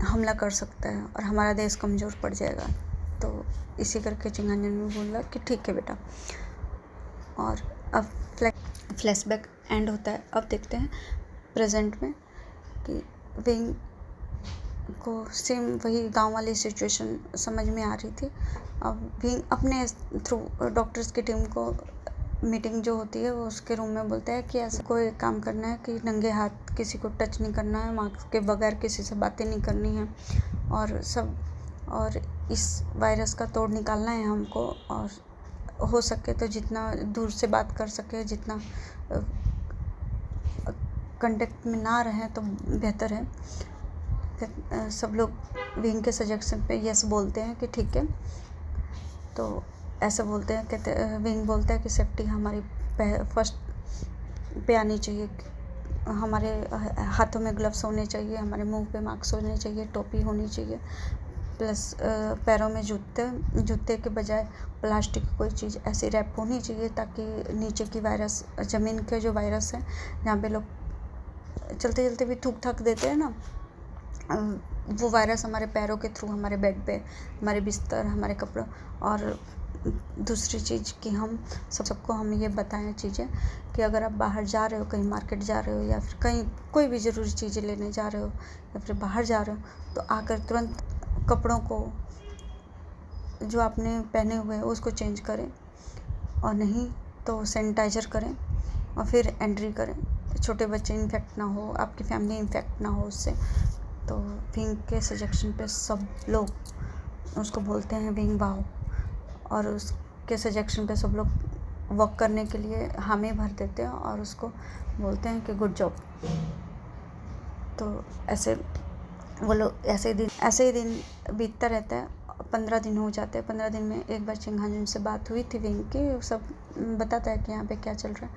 हमला कर सकता है और हमारा देश कमज़ोर पड़ जाएगा। तो इसी करके चिंगहांजुन ने बोला कि ठीक है बेटा। और अब फ्लैशबैक एंड होता है। अब देखते हैं प्रेजेंट में कि विंग को सेम वही गांव वाली सिचुएशन समझ में आ रही थी। अब विंग अपने थ्रू डॉक्टर्स की टीम को मीटिंग जो होती है वो उसके रूम में बोलता है कि ऐसा कोई काम करना है कि नंगे हाथ किसी को टच नहीं करना है, मास्क के बगैर किसी से बातें नहीं करनी है, और इस वायरस का तोड़ निकालना है हमको। और हो सके तो जितना दूर से बात कर सके, जितना कांटेक्ट में ना रहें तो बेहतर है। सब लोग विंग के सजेशन पे यस बोलते हैं कि ठीक है। तो ऐसा बोलते हैं, कहते विंग बोलता है कि सेफ्टी हमारी फर्स्ट पे आनी चाहिए। हमारे हाथों में ग्लव्स होने चाहिए, हमारे मुंह पे मास्क होने चाहिए, टोपी होनी चाहिए, प्लस पैरों में जूते के बजाय प्लास्टिक की कोई चीज़ ऐसी रैप होनी चाहिए ताकि नीचे की वायरस, ज़मीन के जो वायरस है, जहाँ पे लोग चलते चलते भी थूक थाक देते हैं ना, वो वायरस हमारे पैरों के थ्रू हमारे बेड पे, हमारे बिस्तर, हमारे कपड़ों। और दूसरी चीज़ कि हम सबको हम ये बताएं चीज़ें कि अगर आप बाहर जा रहे हो, कहीं मार्केट जा रहे हो या फिर कहीं कोई भी ज़रूरी चीज़ें लेने जा रहे हो या फिर बाहर जा रहे हो, तो आकर तुरंत कपड़ों को जो आपने पहने हुए हैं उसको चेंज करें, और नहीं तो सैनिटाइज़र करें और फिर एंट्री करें। छोटे बच्चे इन्फेक्ट ना हो, आपकी फैमिली इन्फेक्ट ना हो उससे। तो विंग के सजेशन पे सब लोग उसको बोलते हैं विंग वाओ, और उसके सजेशन पे सब लोग वर्क करने के लिए हामी भर देते हैं और उसको बोलते हैं कि गुड जॉब। तो ऐसे वो लोग ऐसे ही दिन बीतता रहता है। 15 दिन हो जाते हैं। 15 दिन में एक बार चिंगहांजुन से बात हुई थी विंग की, सब बताता है कि यहाँ पे क्या चल रहा है।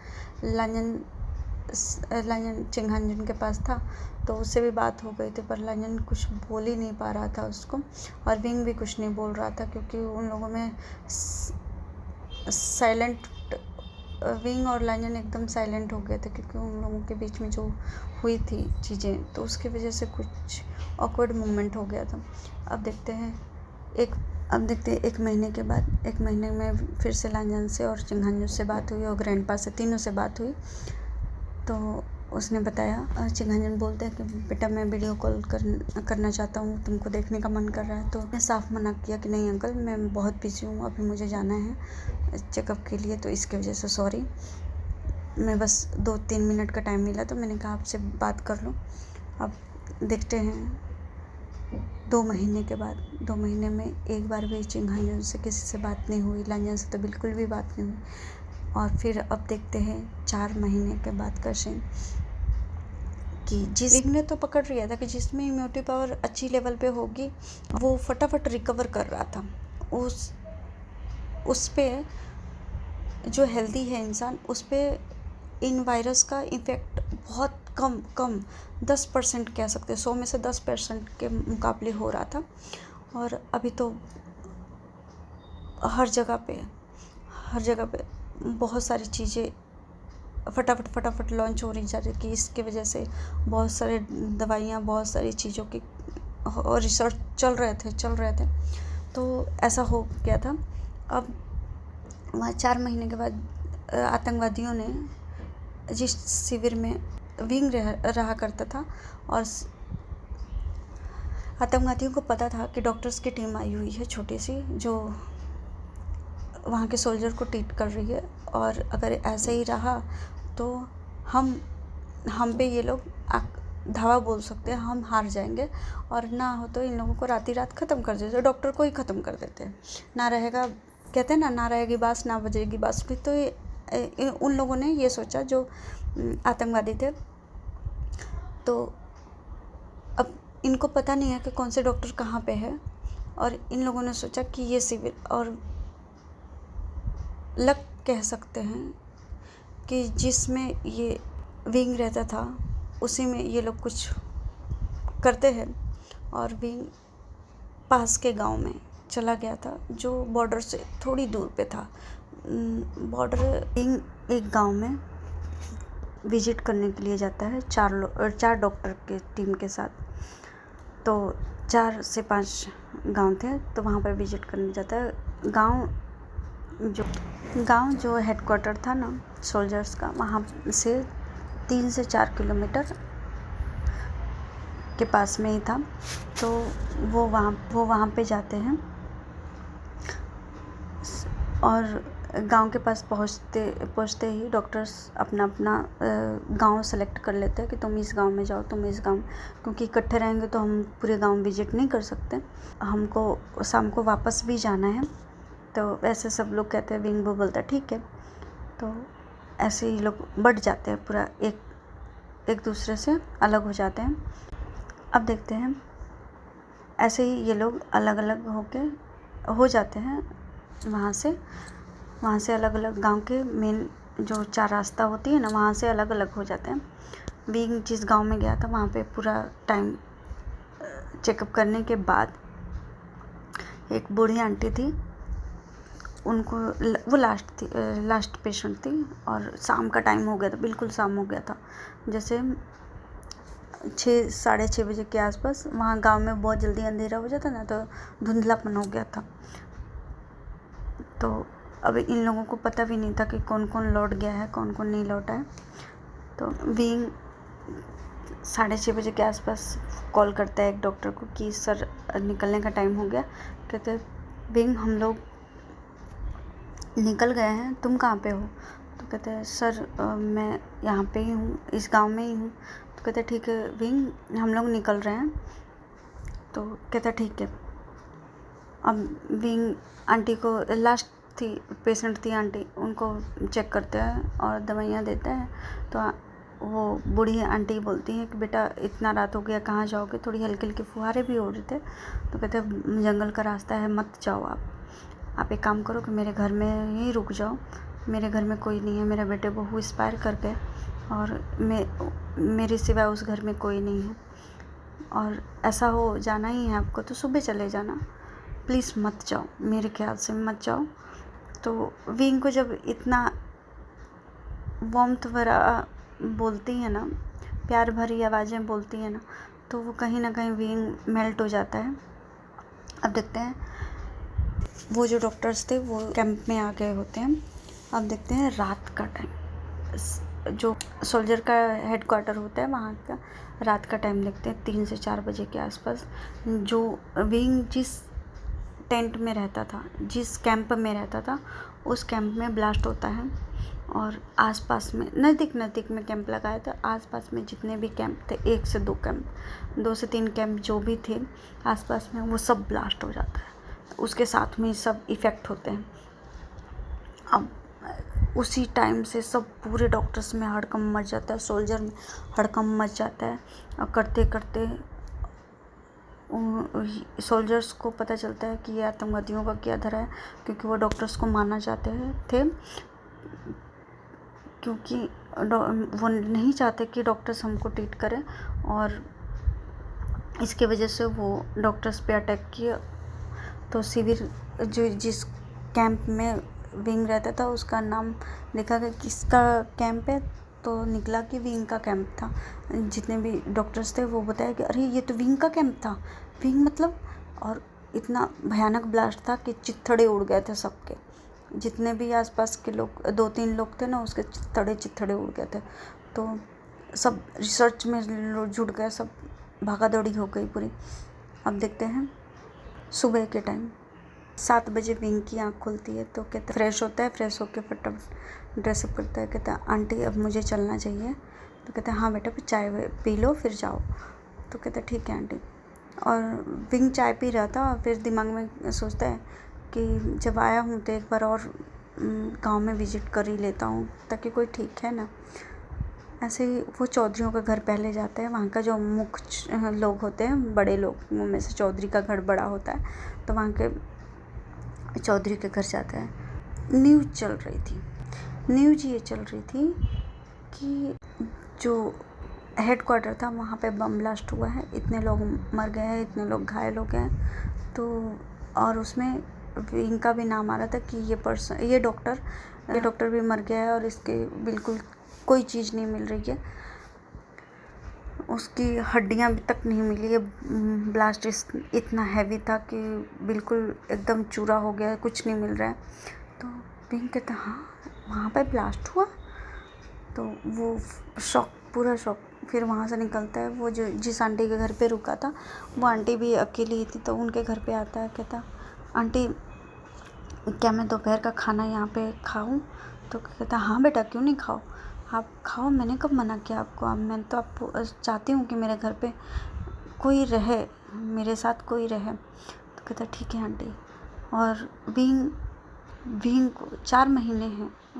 लांजन चिंगहांजुन के पास था तो उससे भी बात हो गई थी, पर लांजन कुछ बोल ही नहीं पा रहा था उसको, और विंग भी कुछ नहीं बोल रहा था क्योंकि उन लोगों में साइलेंट, विंग और लांजन एकदम साइलेंट हो गए थे क्योंकि उन लोगों के बीच में जो हुई थी चीज़ें, तो उसकी वजह से कुछ ऑकवर्ड मोमेंट हो गया था। अब देखते हैं एक महीने के बाद, 1 महीने में फिर से लांजन से और चिंगहांजुन से बात हुई और ग्रैंडपा से, तीनों से बात हुई। तो उसने बताया, चिंगहांजुन बोलते हैं कि बेटा मैं वीडियो कॉल करना चाहता हूँ, तुमको देखने का मन कर रहा है। तो मैंने साफ मना किया कि नहीं अंकल, मैं बहुत बिजी हूँ, अभी मुझे जाना है चेकअप के लिए, तो इसकी वजह से सॉरी। मैं बस 2-3 मिनट का टाइम मिला तो मैंने कहा आपसे बात कर लूँ। अब देखते हैं 2 महीने के बाद, 2 महीने में एक बार भी चिंगहांजुन से किसी से बात नहीं हुई, लांजन से तो बिल्कुल भी बात नहीं हुई। और फिर अब देखते हैं 4 महीने के बाद का सीन कि जिस विंग ने तो पकड़ लिया था कि जिसमें इम्यूनिटी पावर अच्छी लेवल पे होगी वो फटाफट रिकवर कर रहा था, उस पे जो हेल्दी है इंसान, उस पे इन वायरस का इफ़ेक्ट बहुत कम 10% कह सकते हैं, 100 में से 10% के मुकाबले हो रहा था। और अभी तो हर जगह पे बहुत सारी चीज़ें फटाफट लॉन्च हो रही जा रही, कि इसके वजह से बहुत सारे दवाइयाँ, बहुत सारी चीज़ों की और रिसर्च चल रहे थे। तो ऐसा हो गया था। अब वहाँ 4 महीने के बाद आतंकवादियों ने, जिस शिविर में विंग रहा करता था, और आतंकवादियों को पता था कि डॉक्टर्स की टीम आई हुई है छोटी सी, जो वहाँ के सोल्जर को ट्रीट कर रही है, और अगर ऐसे ही रहा तो हम पे ये लोग धावा बोल सकते हैं, हम हार जाएंगे, और ना हो तो इन लोगों को रात ही रात ख़त्म कर देते, डॉक्टर को ही ख़त्म कर देते हैं। ना रहेगा, कहते हैं ना रहेगी बाँस ना बजेगी बाँसुरी। तो उन लोगों ने ये सोचा, जो आतंकवादी थे। तो अब इनको पता नहीं है कि कौन से डॉक्टर कहाँ पे है, और इन लोगों ने सोचा कि ये शिविर, और लक कह सकते हैं कि जिसमें ये विंग रहता था उसी में ये लोग कुछ करते हैं, और विंग पास के गांव में चला गया था, जो बॉर्डर से थोड़ी दूर पे था। विंग एक गांव में विजिट करने के लिए जाता है 4 डॉक्टर के टीम के साथ। तो 4 से 5 गांव थे, तो वहाँ पर विजिट करने जाता है। गांव जो हेडक्वार्टर था ना सोल्जर्स का, वहाँ से 3 से 4 किलोमीटर के पास में ही था। तो वो वहाँ पे जाते हैं, और गांव के पास पहुँचते ही डॉक्टर्स अपना गांव सेलेक्ट कर लेते हैं कि तुम इस गांव में जाओ, तुम इस गांव, क्योंकि इकट्ठे रहेंगे तो हम पूरे गांव विजिट नहीं कर सकते, हमको शाम को वापस भी जाना है। तो ऐसे सब लोग कहते हैं, विंग वो बोलता है ठीक है। तो ऐसे ही लोग बढ़ जाते हैं, पूरा एक दूसरे से अलग हो जाते हैं। अब देखते हैं, ऐसे ही ये लोग अलग अलग हो जाते हैं। वहाँ से अलग अलग गांव के मेन जो 4 रास्ता होती है ना, वहाँ से अलग अलग हो जाते हैं। विंग जिस गांव में गया था वहाँ पे पूरा टाइम चेकअप करने के बाद एक बूढ़ी आंटी थी, उनको वो लास्ट पेशेंट थी, और शाम का टाइम हो गया था, बिल्कुल शाम हो गया था, जैसे 6 साढ़े 6 बजे के आसपास। वहाँ गांव में बहुत जल्दी अंधेरा हो जाता ना, तो धुंधलापन हो गया था। तो अब इन लोगों को पता भी नहीं था कि कौन कौन लौट गया है, कौन कौन नहीं लौटा है। तो विंग 6:30 बजे के आसपास कॉल करता है एक डॉक्टर को कि सर निकलने का टाइम हो गया। कहते विंग हम लोग निकल गए हैं, तुम कहाँ पे हो? तो कहते हैं सर मैं यहाँ पे ही हूँ, इस गांव में ही हूँ। तो कहते ठीक है विंग, हम लोग निकल रहे हैं। तो कहता ठीक है। अब विंग आंटी को, लास्ट पेशेंट थी आंटी, उनको चेक करते हैं और दवाइयाँ देते हैं। तो वो बूढ़ी आंटी बोलती है कि बेटा इतना रात हो गया, कहाँ जाओगे? थोड़ी हल्की हल्की फुहारे भी हो रहे थे। तो कहते जंगल का रास्ता है, मत जाओ आप एक काम करो कि मेरे घर में ही रुक जाओ, मेरे घर में कोई नहीं है, मेरे बेटे बहू एक्सपायर कर गए और मेरे सिवा उस घर में कोई नहीं है, और ऐसा हो जाना ही है आपको तो सुबह चले जाना, प्लीज़ मत जाओ, मेरे ख्याल से मत जाओ। तो विंग को जब इतना वार्मथ भरा बोलती है ना, प्यार भरी आवाज़ें बोलती है ना, तो वो कहीं ना कहीं विंग मेल्ट हो जाता है। अब देखते हैं, वो जो डॉक्टर्स थे वो कैंप में आ गए होते हैं। अब देखते हैं रात का टाइम, जो सोल्जर का हेडक्वार्टर होता है वहाँ का रात का टाइम देखते हैं, 3 से 4 बजे के आसपास। जो विंग जिस टेंट में रहता था, जिस कैंप में रहता था, उस कैंप में ब्लास्ट होता है, और आसपास में नज़दीक में कैंप लगाया था। आसपास में जितने भी कैंप थे, 1 से 2 कैंप, 2 से 3 कैंप जो भी थे आसपास में, वो सब ब्लास्ट हो जाता है। उसके साथ में सब इफ़ेक्ट होते हैं। अब उसी टाइम से सब पूरे डॉक्टर्स में हड़कंप मच जाता है, सोल्जर में हड़कंप मच जाता है, और करते करते सोल्जर्स को पता चलता है कि ये आतंकवादियों का किया धरा है, क्योंकि वो डॉक्टर्स को मारना चाहते थे, क्योंकि वो नहीं चाहते कि डॉक्टर्स हमको ट्रीट करें, और इसके वजह से वो डॉक्टर्स पे अटैक किया। तो शिविर जो जिस कैंप में विंग रहता था उसका नाम देखा गया किसका कैंप है, तो निकला कि विंग का कैंप था। जितने भी डॉक्टर्स थे वो बताया कि अरे ये तो विंग का कैंप था। विंग मतलब, और इतना भयानक ब्लास्ट था कि चित्थड़े उड़ गए थे सबके, जितने भी आसपास के लोग 2-3 लोग थे ना, उसके चित्थड़े उड़ गए थे। तो सब रिसर्च में जुट गए, सब भागा दौड़ी हो गई पूरी। अब देखते हैं सुबह के टाइम 7 बजे विंग की आँख खुलती है, तो कहता फ्रेश होता है, फ्रेश होकर फटाफट ड्रेसअप करता है, कहता आंटी अब मुझे चलना चाहिए। तो कहता है हाँ बेटा फिर चाय पी लो फिर जाओ। तो कहता ठीक है आंटी। और विंग चाय पी रहा था, फिर दिमाग में सोचता है कि जब आया हूँ तो एक बार और गांव में विजिट कर ही लेता हूँ, ताकि कोई ठीक है ना। ऐसे ही वो चौधरियों का घर पहले जाता है। वहाँ का जो मुख्य लोग होते हैं, बड़े लोग में से चौधरी का घर बड़ा होता है, तो वहाँ के चौधरी के घर जाता है। न्यूज़ चल रही थी, न्यूज़ ये चल रही थी कि जो हेडक्वार्टर था वहाँ पे बम ब्लास्ट हुआ है, इतने लोग मर गए हैं, इतने लोग घायल हो गए हैं। तो और उसमें इनका भी नाम आ रहा था कि ये डॉक्टर भी मर गया है और इसके बिल्कुल कोई चीज़ नहीं मिल रही है, उसकी हड्डियाँ भी तक नहीं मिली है। ब्लास्ट इतना हैवी था कि बिल्कुल एकदम चूरा हो गया है, कुछ नहीं मिल रहा है। तो विंग कहता हाँ वहाँ पे ब्लास्ट हुआ, तो वो पूरा शॉक। फिर वहाँ से निकलता है, वो जो जिस आंटी के घर पे रुका था वो आंटी भी अकेली ही थी, तो उनके घर पे आता है। कहता आंटी क्या मैं दोपहर का खाना यहाँ पे खाऊं? तो कहता हाँ बेटा क्यों नहीं खाओ, आप खाओ, मैंने कब मना किया आपको। अब मैं तो आपको चाहती हूँ कि मेरे घर पे कोई रहे, मेरे साथ कोई रहे। तो कहता ठीक है आंटी। और विंग को 4 महीने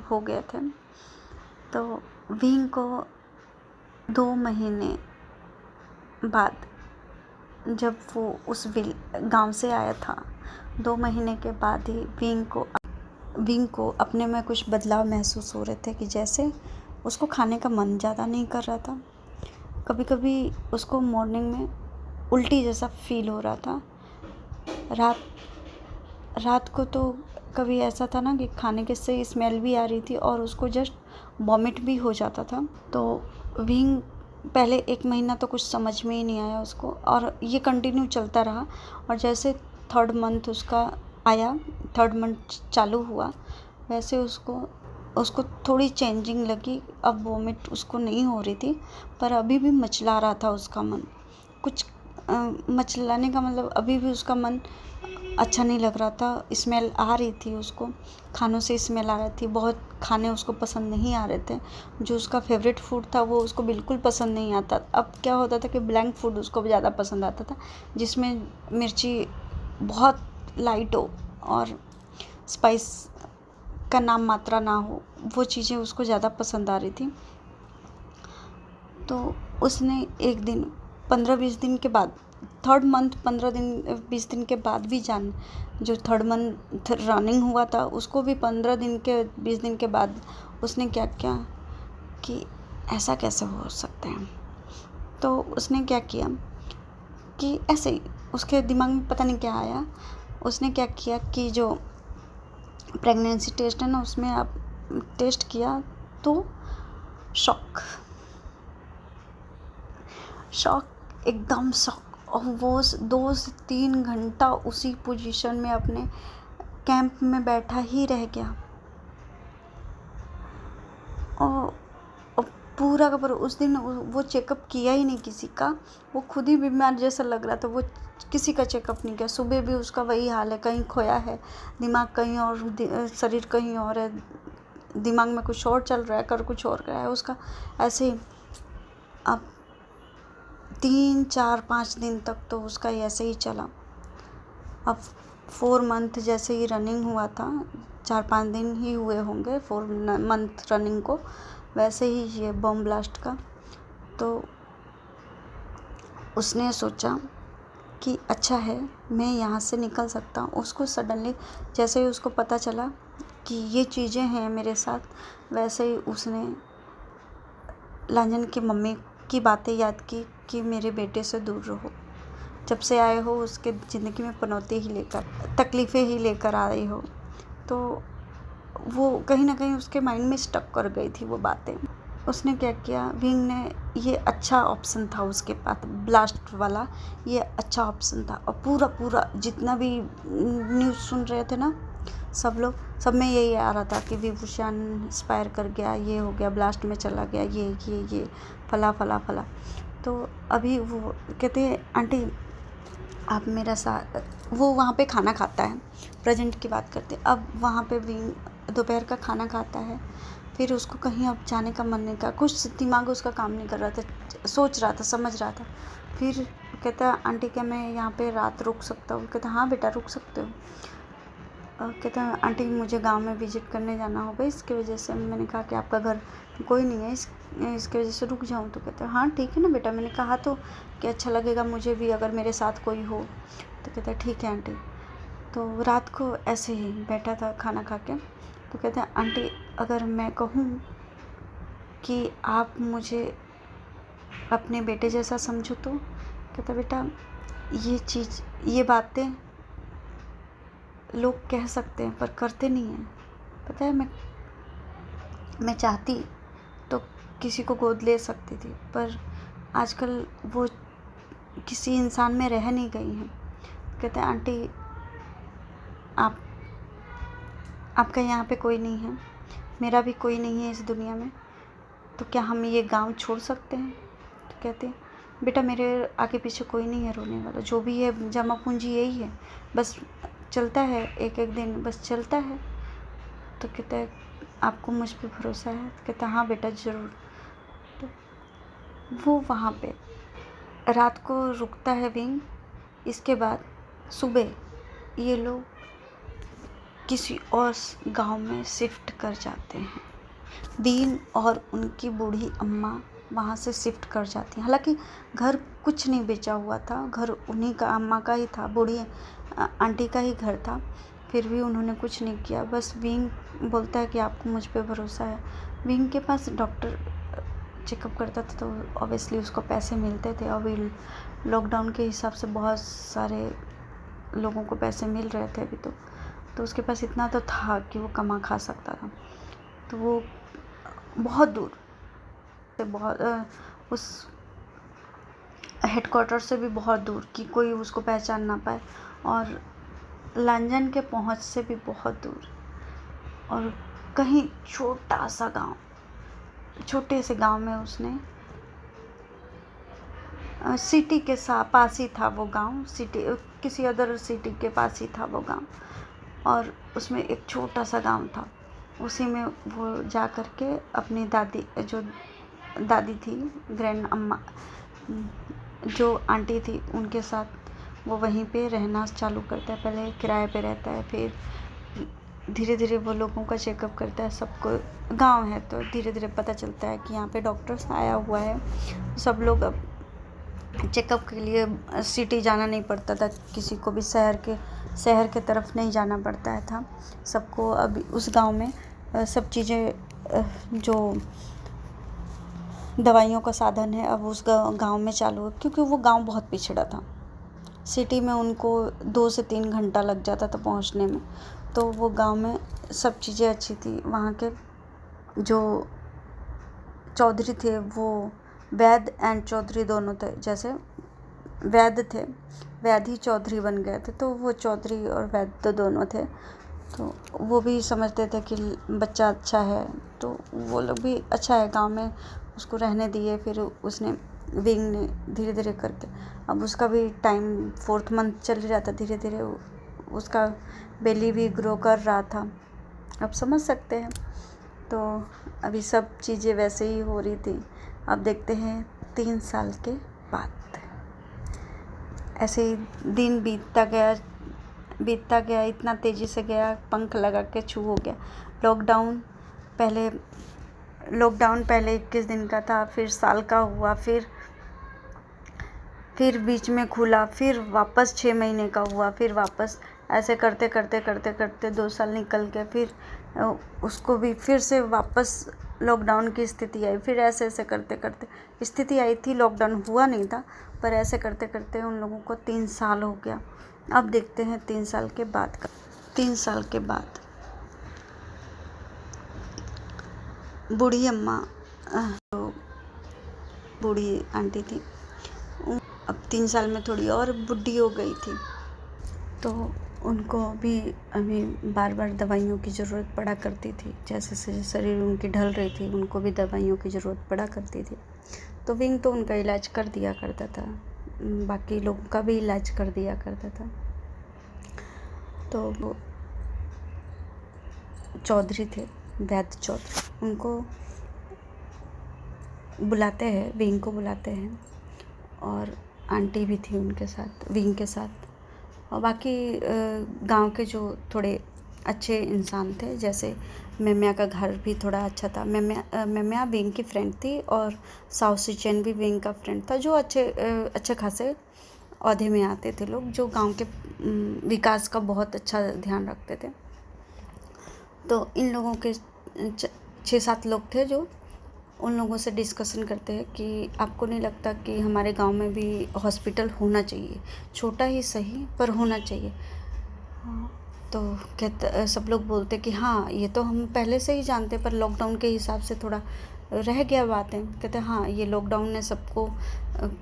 हो गए थे, तो विंग को 2 महीने बाद जब वो उस गांव से आया था, 2 महीने के बाद ही विंग को अपने में कुछ बदलाव महसूस हो रहे थे, कि जैसे उसको खाने का मन ज़्यादा नहीं कर रहा था। कभी कभी उसको मॉर्निंग में उल्टी जैसा फील हो रहा था। रात को तो कभी ऐसा था ना कि खाने के से स्मेल भी आ रही थी और उसको जस्ट वॉमिट भी हो जाता था। तो विंग पहले 1 महीना तो कुछ समझ में ही नहीं आया उसको, और ये कंटिन्यू चलता रहा। और जैसे 3rd मंथ उसका आया, 3rd मंथ चालू हुआ, वैसे उसको थोड़ी चेंजिंग लगी। अब वॉमिट उसको नहीं हो रही थी, पर अभी भी मचला रहा था उसका मन। कुछ मचलाने का मतलब अभी भी उसका मन अच्छा नहीं लग रहा था। स्मेल आ रही थी उसको, खानों से स्मेल आ रही थी, बहुत खाने उसको पसंद नहीं आ रहे थे। जो उसका फेवरेट फूड था वो उसको बिल्कुल पसंद नहीं आता। अब क्या होता था कि ब्लैंक फूड उसको ज़्यादा पसंद आता था, जिसमें मिर्ची बहुत लाइट हो और स्पाइस का नाम मात्रा ना हो, वो चीज़ें उसको ज़्यादा पसंद आ रही थी। तो उसने एक दिन 15-20 दिन के बाद, 3rd मंथ 15-20 दिन के बाद भी जो 3rd मंथ रनिंग हुआ था उसको भी 20 दिन के बाद उसने क्या किया कि ऐसा कैसे हो सकता है। तो उसने क्या किया कि ऐसे ही उसके दिमाग में पता नहीं क्या आया, उसने क्या किया कि जो प्रेगनेंसी टेस्ट है ना, उसमें आप टेस्ट किया तो शॉक एकदम शॉक। और वो 2 से 3 घंटा उसी पोजीशन में अपने कैंप में बैठा ही रह गया। और पूरा का पूरा उस दिन वो चेकअप किया ही नहीं किसी का। वो खुद ही बीमार जैसा लग रहा था, वो किसी का चेकअप नहीं किया। सुबह भी उसका वही हाल है, कहीं खोया है दिमाग, कहीं और शरीर कहीं और है, दिमाग में कुछ और चल रहा है, कर कुछ और रहा है उसका। ऐसे ही अब 3-4-5 दिन तक तो उसका ऐसे ही चला। अब 4 मंथ जैसे ही रनिंग हुआ था, 4-5 दिन ही हुए होंगे 4 मंथ रनिंग को, वैसे ही ये बम ब्लास्ट का। तो उसने सोचा कि अच्छा है, मैं यहाँ से निकल सकता हूँ। उसको सडनली जैसे ही उसको पता चला कि ये चीज़ें हैं मेरे साथ, वैसे ही उसने लांजन की मम्मी की बातें याद की कि मेरे बेटे से दूर रहो। जब से आए हो उसके ज़िंदगी में पनौती ही लेकर, तकलीफ़ें ही लेकर आ रही हो। तो वो कहीं ना कहीं उसके माइंड में स्टक कर गई थी वो बातें। उसने क्या किया, विंग ने, ये अच्छा ऑप्शन था उसके पास, ब्लास्ट वाला ये अच्छा ऑप्शन था। और पूरा जितना भी न्यूज़ सुन रहे थे ना सब में यही आ रहा था कि विभूषण एक्सपायर कर गया, ये हो गया, ब्लास्ट में चला गया, ये फला। तो अभी वो कहते हैं आंटी आप मेरा साथ, वो वहाँ पे खाना खाता है, प्रेजेंट की बात करते। अब वहाँ पे विंग दोपहर का खाना खाता है, फिर उसको कहीं अब जाने का मन नहीं था, कुछ दिमाग उसका काम नहीं कर रहा था, सोच रहा था, समझ रहा था। फिर कहता आंटी क्या मैं यहाँ पे रात रुक सकता हूँ? कहता हाँ बेटा रुक सकते हो। कहता आंटी मुझे गांव में विज़िट करने जाना होगा, इसकी वजह से मैंने कहा कि आपका घर कोई नहीं है, इसकी वजह से रुक जाऊँ। तो कहता हाँ ठीक है ना बेटा, मैंने कहा तो कि अच्छा लगेगा मुझे भी अगर मेरे साथ कोई हो। तो कहता ठीक है आंटी। तो रात को ऐसे ही बैठा था खाना खा के, तो कहता आंटी अगर मैं कहूँ कि आप मुझे अपने बेटे जैसा समझो तो? कहता बेटा ये बातें लोग कह सकते हैं पर करते नहीं हैं। पता है मैं चाहती तो किसी को गोद ले सकती थी, पर आजकल वो किसी इंसान में रह नहीं गई हैं। कहते हैं आंटी आपका यहाँ पे कोई नहीं है, मेरा भी कोई नहीं है इस दुनिया में, तो क्या हम ये गांव छोड़ सकते हैं? तो कहते हैं बेटा मेरे आगे पीछे कोई नहीं है रोने वाला, जो भी है जमा पूंजी यही है, बस चलता है एक एक दिन, बस चलता है। तो कहता है आपको मुझ पर भरोसा है? तो कहता हाँ बेटा ज़रूर। तो वो वहाँ पे रात को रुकता है विंग। इसके बाद सुबह ये लोग किसी और गांव में शिफ्ट कर जाते हैं। दीन और उनकी बूढ़ी अम्मा वहाँ से शिफ्ट कर जाती हैं। हालांकि घर कुछ नहीं बेचा हुआ था, घर उन्हीं का, अम्मा का ही था, बूढ़ी आंटी का ही घर था, फिर भी उन्होंने कुछ नहीं किया। बस विंग बोलता है कि आपको मुझ पे भरोसा है। विंग के पास डॉक्टर चेकअप करता था तो ऑब्वियसली उसको पैसे मिलते थे। अभी लॉकडाउन के हिसाब से बहुत सारे लोगों को पैसे मिल रहे थे अभी तो उसके पास इतना तो था कि वो कमा खा सकता था। तो वो बहुत दूर से, उस हेडक्वार्टर से भी बहुत दूर कि कोई उसको पहचान ना पाए, और लांजन के पहुंच से भी बहुत दूर, और कहीं छोटा सा गांव, छोटे से गांव में उसने सिटी के पास ही था वो गांव, सिटी किसी अदर सिटी के पास ही था वो गांव, और उसमें एक छोटा सा गांव था। उसी में वो जा कर के अपनी दादी, जो दादी थी, ग्रैंड अम्मा, जो आंटी थी, उनके साथ वो वहीं पे रहना चालू करता है। पहले किराए पे रहता है, फिर धीरे धीरे वो लोगों का चेकअप करता है। सबको गांव है तो धीरे धीरे पता चलता है कि यहाँ पे डॉक्टर्स आया हुआ है। सब लोग अब चेकअप के लिए सिटी जाना नहीं पड़ता था, किसी को भी शहर के तरफ नहीं जाना पड़ता था। सबको अभी उस गांव में सब चीज़ें, जो दवाइयों का साधन है, अब उस गांव में चालू है, क्योंकि वो गांव बहुत पिछड़ा था। सिटी में उनको 2 से 3 घंटा लग जाता था पहुंचने में, तो वो गांव में सब चीज़ें अच्छी थी। वहाँ के जो चौधरी थे, वो वैद्य एंड चौधरी दोनों थे। जैसे वैद्य थे, वैद्य ही चौधरी बन गए थे, तो वो चौधरी और वैद्य दोनों थे। तो वो भी समझते थे कि बच्चा अच्छा है, तो वो लोग भी अच्छा है गांव में, उसको रहने दिए। फिर उसने, विंग ने धीरे धीरे करके, अब उसका भी टाइम 4th मंथ चल रहा था, धीरे धीरे उसका बेली भी ग्रो कर रहा था, अब समझ सकते हैं। तो अभी सब चीज़ें वैसे ही हो रही थी। अब देखते हैं 3 साल के बाद। ऐसे ही दिन बीतता गया, इतना तेज़ी से गया, पंख लगा के छू हो गया। लॉकडाउन पहले 21 दिन का था, फिर साल का हुआ, फिर फिर बीच में खुला, फिर वापस 6 महीने का हुआ, फिर वापस ऐसे करते करते करते करते 2 साल निकल गए। फिर उसको भी फिर से वापस लॉकडाउन की स्थिति आई। फिर ऐसे ऐसे करते करते स्थिति आई थी, लॉकडाउन हुआ नहीं था, पर ऐसे करते करते उन लोगों को 3 साल हो गया। अब देखते हैं 3 साल के बाद का। 3 साल के बाद बूढ़ी अम्मा, जो बूढ़ी आंटी थी, अब 3 साल में थोड़ी और बुढ़ी हो गई थी, तो उनको भी अभी बार बार दवाइयों की ज़रूरत पड़ा करती थी। जैसे जैसे शरीर उनकी ढल रही थी, उनको भी दवाइयों की ज़रूरत पड़ा करती थी। तो विंग तो उनका इलाज कर दिया करता था, बाकी लोगों का भी इलाज कर दिया करता था। तो वो चौधरी थे, वैद्य चौधरी, उनको बुलाते हैं, विंग को बुलाते हैं, और आंटी भी थी उनके साथ, विंग के साथ। और बाकी गांव के जो थोड़े अच्छे इंसान थे, जैसे मेम्या का घर भी थोड़ा अच्छा था। मेम्या विंग की फ्रेंड थी, और साउ सिचेन भी विंग का फ्रेंड था, जो अच्छे खासे औहदे में आते थे लोग, जो गांव के विकास का बहुत अच्छा ध्यान रखते थे। तो इन लोगों के 6-7 लोग थे जो उन लोगों से डिस्कशन करते हैं कि आपको नहीं लगता कि हमारे गांव में भी हॉस्पिटल होना चाहिए, छोटा ही सही पर होना चाहिए। तो कहते सब लोग बोलते कि हाँ, ये तो हम पहले से ही जानते, पर लॉकडाउन के हिसाब से थोड़ा रह गया बातें। कहते हाँ, ये लॉकडाउन ने सबको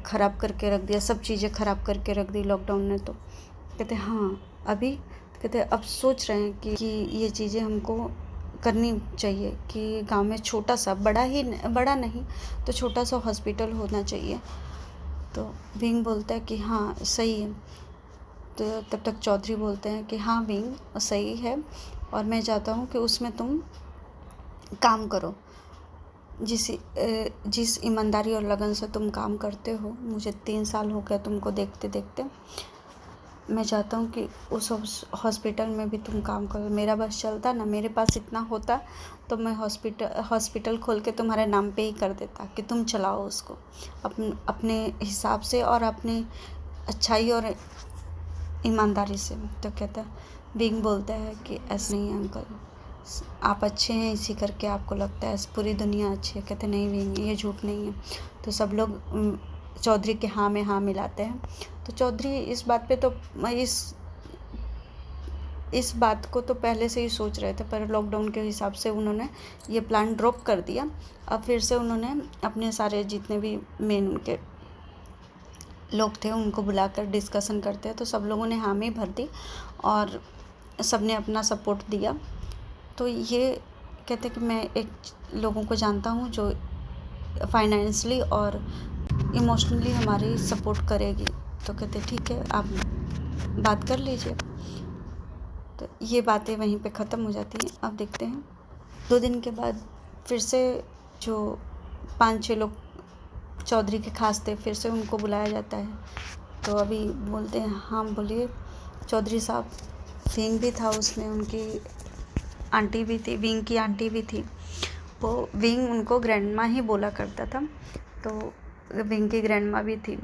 ख़राब करके रख दिया, सब चीज़ें ख़राब करके रख दी लॉकडाउन ने। तो कहते हाँ, अभी कहते अब सोच रहे हैं कि ये चीज़ें हमको करनी चाहिए कि गांव में छोटा सा, बड़ा नहीं तो छोटा सा हॉस्पिटल होना चाहिए। तो विंग बोलता है कि हाँ सही है। तो तब तक चौधरी बोलते हैं कि हाँ विंग सही है, और मैं चाहता हूँ कि उसमें तुम काम करो, जिस ईमानदारी और लगन से तुम काम करते हो। मुझे 3 साल हो गया तुमको देखते देखते। मैं चाहता हूँ कि उस हॉस्पिटल में भी तुम काम करो। मेरा बस चलता ना, मेरे पास इतना होता तो मैं हॉस्पिटल खोल के तुम्हारे नाम पे ही कर देता कि तुम चलाओ उसको अपने हिसाब से और अपनी अच्छाई और ईमानदारी से। तो कहता विंग बोलता है कि ऐसा नहीं है अंकल, आप अच्छे हैं इसी करके आपको लगता है पूरी दुनिया अच्छी है। कहते नहीं विंग, ये झूठ नहीं है। तो सब लोग चौधरी के हाँ में हाँ मिलाते हैं। तो चौधरी इस बात पे तो इस बात को तो पहले से ही सोच रहे थे, पर लॉकडाउन के हिसाब से उन्होंने ये प्लान ड्रॉप कर दिया। अब फिर से उन्होंने अपने सारे जितने भी मेन उनके लोग थे उनको बुलाकर डिस्कशन करते हैं। तो सब लोगों ने हामी भर दी और सब ने अपना सपोर्ट दिया। तो ये कहते कि मैं एक लोगों को जानता हूँ जो फाइनेंशियली और इमोशनली हमारी सपोर्ट करेगी। तो कहते ठीक है, आप बात कर लीजिए। तो ये बातें वहीं पे ख़त्म हो जाती हैं। अब देखते हैं 2 दिन के बाद फिर से जो 5-6 लोग चौधरी के खास थे, फिर से उनको बुलाया जाता है। तो अभी बोलते हैं हाँ बोलिए चौधरी साहब। विंग भी था उसमें, उनकी आंटी भी थी, विंग की आंटी भी थी। वो विंग उनको ग्रैंडमा ही बोला करता था, तो विंग की ग्रैंडमा भी थी।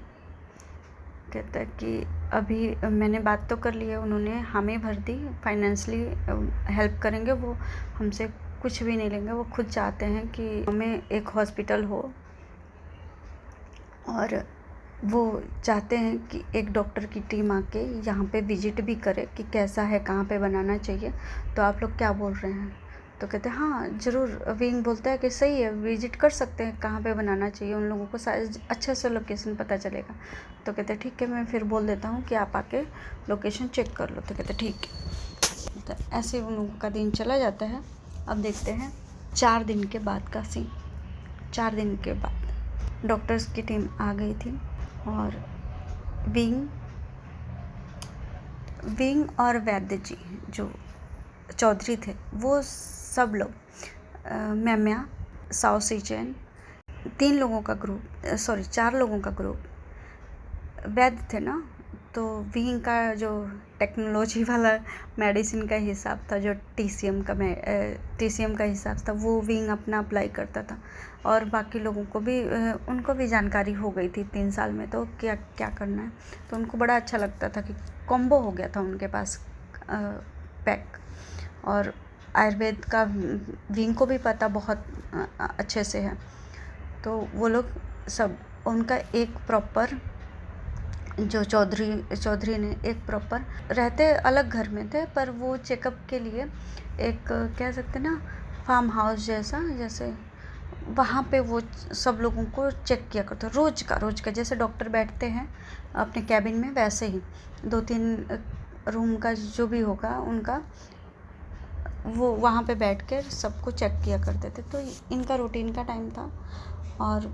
कहता है कि अभी मैंने बात तो कर ली है, उन्होंने हामी भर दी, फाइनेंशियली हेल्प करेंगे, वो हमसे कुछ भी नहीं लेंगे। वो खुद चाहते हैं कि हमें एक हॉस्पिटल हो, और वो चाहते हैं कि एक डॉक्टर की टीम आके यहाँ पे विजिट भी करे कि कैसा है, कहाँ पे बनाना चाहिए। तो आप लोग क्या बोल रहे हैं? तो कहते हैं हाँ ज़रूर। विंग बोलता है कि सही है, विजिट कर सकते हैं, कहाँ पे बनाना चाहिए, उन लोगों को अच्छे से लोकेशन पता चलेगा। तो कहते हैं ठीक है, मैं फिर बोल देता हूँ कि आप आके लोकेशन चेक कर लो। तो कहते हैं ठीक है। तो ऐसे उन लोगों का दिन चला जाता है। अब देखते हैं 4 दिन के बाद का सीन। 4 दिन के बाद डॉक्टर्स की टीम आ गई थी, और विंग और वैद्य जी जो चौधरी थे, वो सब लोग मेम्या, साउ सिचेन, 4 लोगों का ग्रुप, वैद्य थे ना, तो विंग का जो टेक्नोलॉजी वाला मेडिसिन का हिसाब था, जो टीसीएम का हिसाब था, वो विंग अपना अप्लाई करता था और बाकी लोगों को भी उनको भी जानकारी हो गई थी 3 साल में, तो क्या क्या करना है। तो उनको बड़ा अच्छा लगता था कि कॉम्बो हो गया था उनके पास पैक। और आयुर्वेद का विंग को भी पता बहुत अच्छे से है। तो वो लोग सब, उनका एक प्रॉपर, जो चौधरी ने एक प्रॉपर, रहते अलग घर में थे पर वो चेकअप के लिए एक कह सकते ना फार्म हाउस जैसे वहाँ पे वो सब लोगों को चेक किया करते, रोज़ का जैसे डॉक्टर बैठते हैं अपने कैबिन में, वैसे ही 2-3 रूम का जो भी होगा उनका, वो वहाँ पे बैठ कर सबको चेक किया करते थे। तो इनका रूटीन का टाइम था और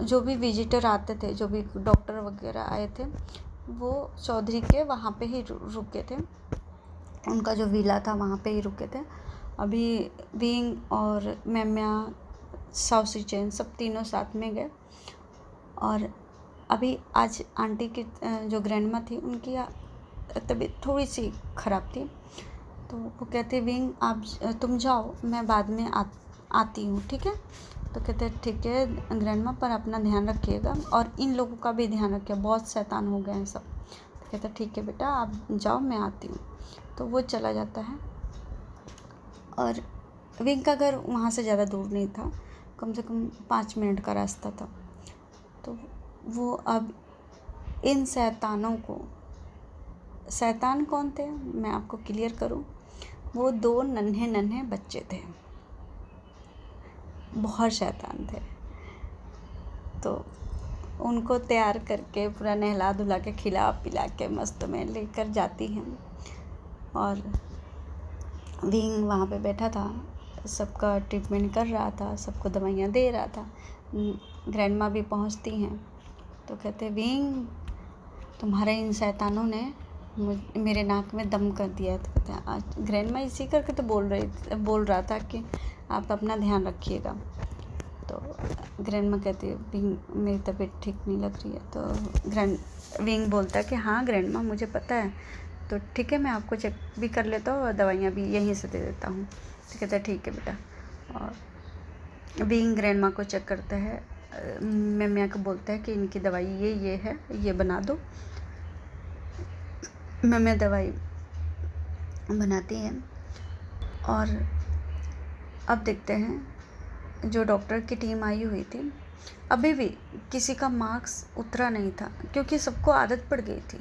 जो भी विजिटर आते थे, जो भी डॉक्टर वगैरह आए थे, वो चौधरी के वहाँ पे ही रुके थे। उनका जो विला था वहाँ पे ही रुके थे। अभी विंग और मेम्या, साउसी चैन सब तीनों साथ में गए। और अभी आज आंटी की जो ग्रैंडमा थी, उनकी तबीयत थोड़ी सी ख़राब थी। तो वो कहते, विंग आप तुम जाओ, मैं बाद में आती हूँ, ठीक है। तो कहते ठीक है ग्रैंडमा, पर अपना ध्यान रखिएगा और इन लोगों का भी ध्यान रखिए, बहुत शैतान हो गए हैं सब। तो कहते ठीक है बेटा आप जाओ, मैं आती हूँ। तो वो चला जाता है। और विंग का घर वहाँ से ज़्यादा दूर नहीं था, कम से कम 5 मिनट का रास्ता था। तो वो अब इन शैतानों को, शैतान कौन थे मैं आपको क्लियर करूँ, वो 2 नन्हे बच्चे थे, बहुत शैतान थे। तो उनको तैयार करके पूरा नहला धुला के खिला पिला के मस्त में लेकर जाती हैं। और विंग वहाँ पे बैठा था, सबका ट्रीटमेंट कर रहा था, सबको दवाइयाँ दे रहा था। ग्रैंडमा भी पहुँचती हैं तो कहते, विंग तुम्हारे इन शैतानों ने मेरे नाक में दम कर दिया। तो कहते हैं आज ग्रैंडमा इसी करके तो बोल रहा था कि आप अपना ध्यान रखिएगा। तो ग्रैंडमा कहती है, विंग मेरी तबीयत ठीक नहीं लग रही है। तो विंग बोलता है कि हाँ ग्रैंडमा मुझे पता है, तो ठीक है मैं आपको चेक भी कर लेता हूँ और दवाइयाँ भी यहीं से दे देता हूँ। तो कहता है ठीक है बेटा। और विंग ग्रैंडमा को चेक करता है, मेम्या को बोलता है कि इनकी दवाई ये है, ये बना दो। मेम्या दवाई बनाती है। और अब देखते हैं जो डॉक्टर की टीम आई हुई थी, अभी भी किसी का मार्क्स उतरा नहीं था, क्योंकि सबको आदत पड़ गई थी,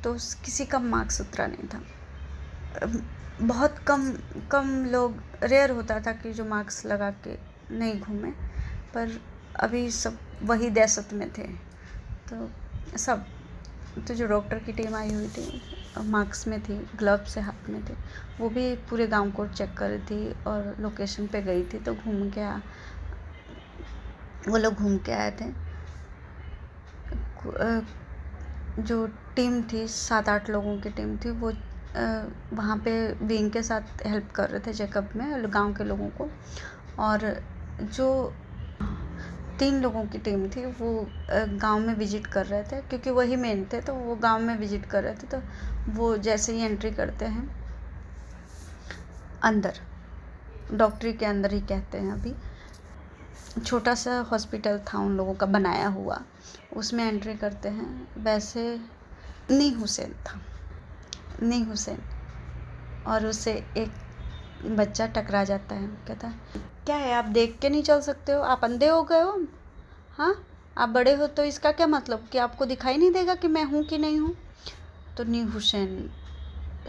तो किसी का मार्क्स उतरा नहीं था। बहुत कम लोग, रेयर होता था कि जो मार्क्स लगा के नहीं घूमे, पर अभी सब वही दहशत में थे। तो जो डॉक्टर की टीम आई हुई थी मार्क्स में थी, ग्लव्स से हाथ में थे, वो भी पूरे गांव को चेक कर रही थी और लोकेशन पे गई थी। तो वो लोग घूम के आए थे। जो टीम थी 7-8 लोगों की टीम थी, वो वहाँ पे विंग के साथ हेल्प कर रहे थे चेकअप में गांव के लोगों को। और जो 3 लोगों की टीम थी वो गांव में विजिट कर रहे थे, क्योंकि वही मेन थे, तो वो गांव में विजिट कर रहे थे। तो वो जैसे ही एंट्री करते हैं अंदर, डॉक्टरी के अंदर ही कहते हैं, अभी छोटा सा हॉस्पिटल था उन लोगों का बनाया हुआ, उसमें एंट्री करते हैं। वैसे नी हुसैन और उससे एक बच्चा टकरा जाता है। कहता है क्या है, आप देख के नहीं चल सकते हो, आप अंधे हो गए हो? हाँ, आप बड़े हो तो इसका क्या मतलब कि आपको दिखाई नहीं देगा कि मैं हूँ कि नहीं हूँ? तो नी हुसैन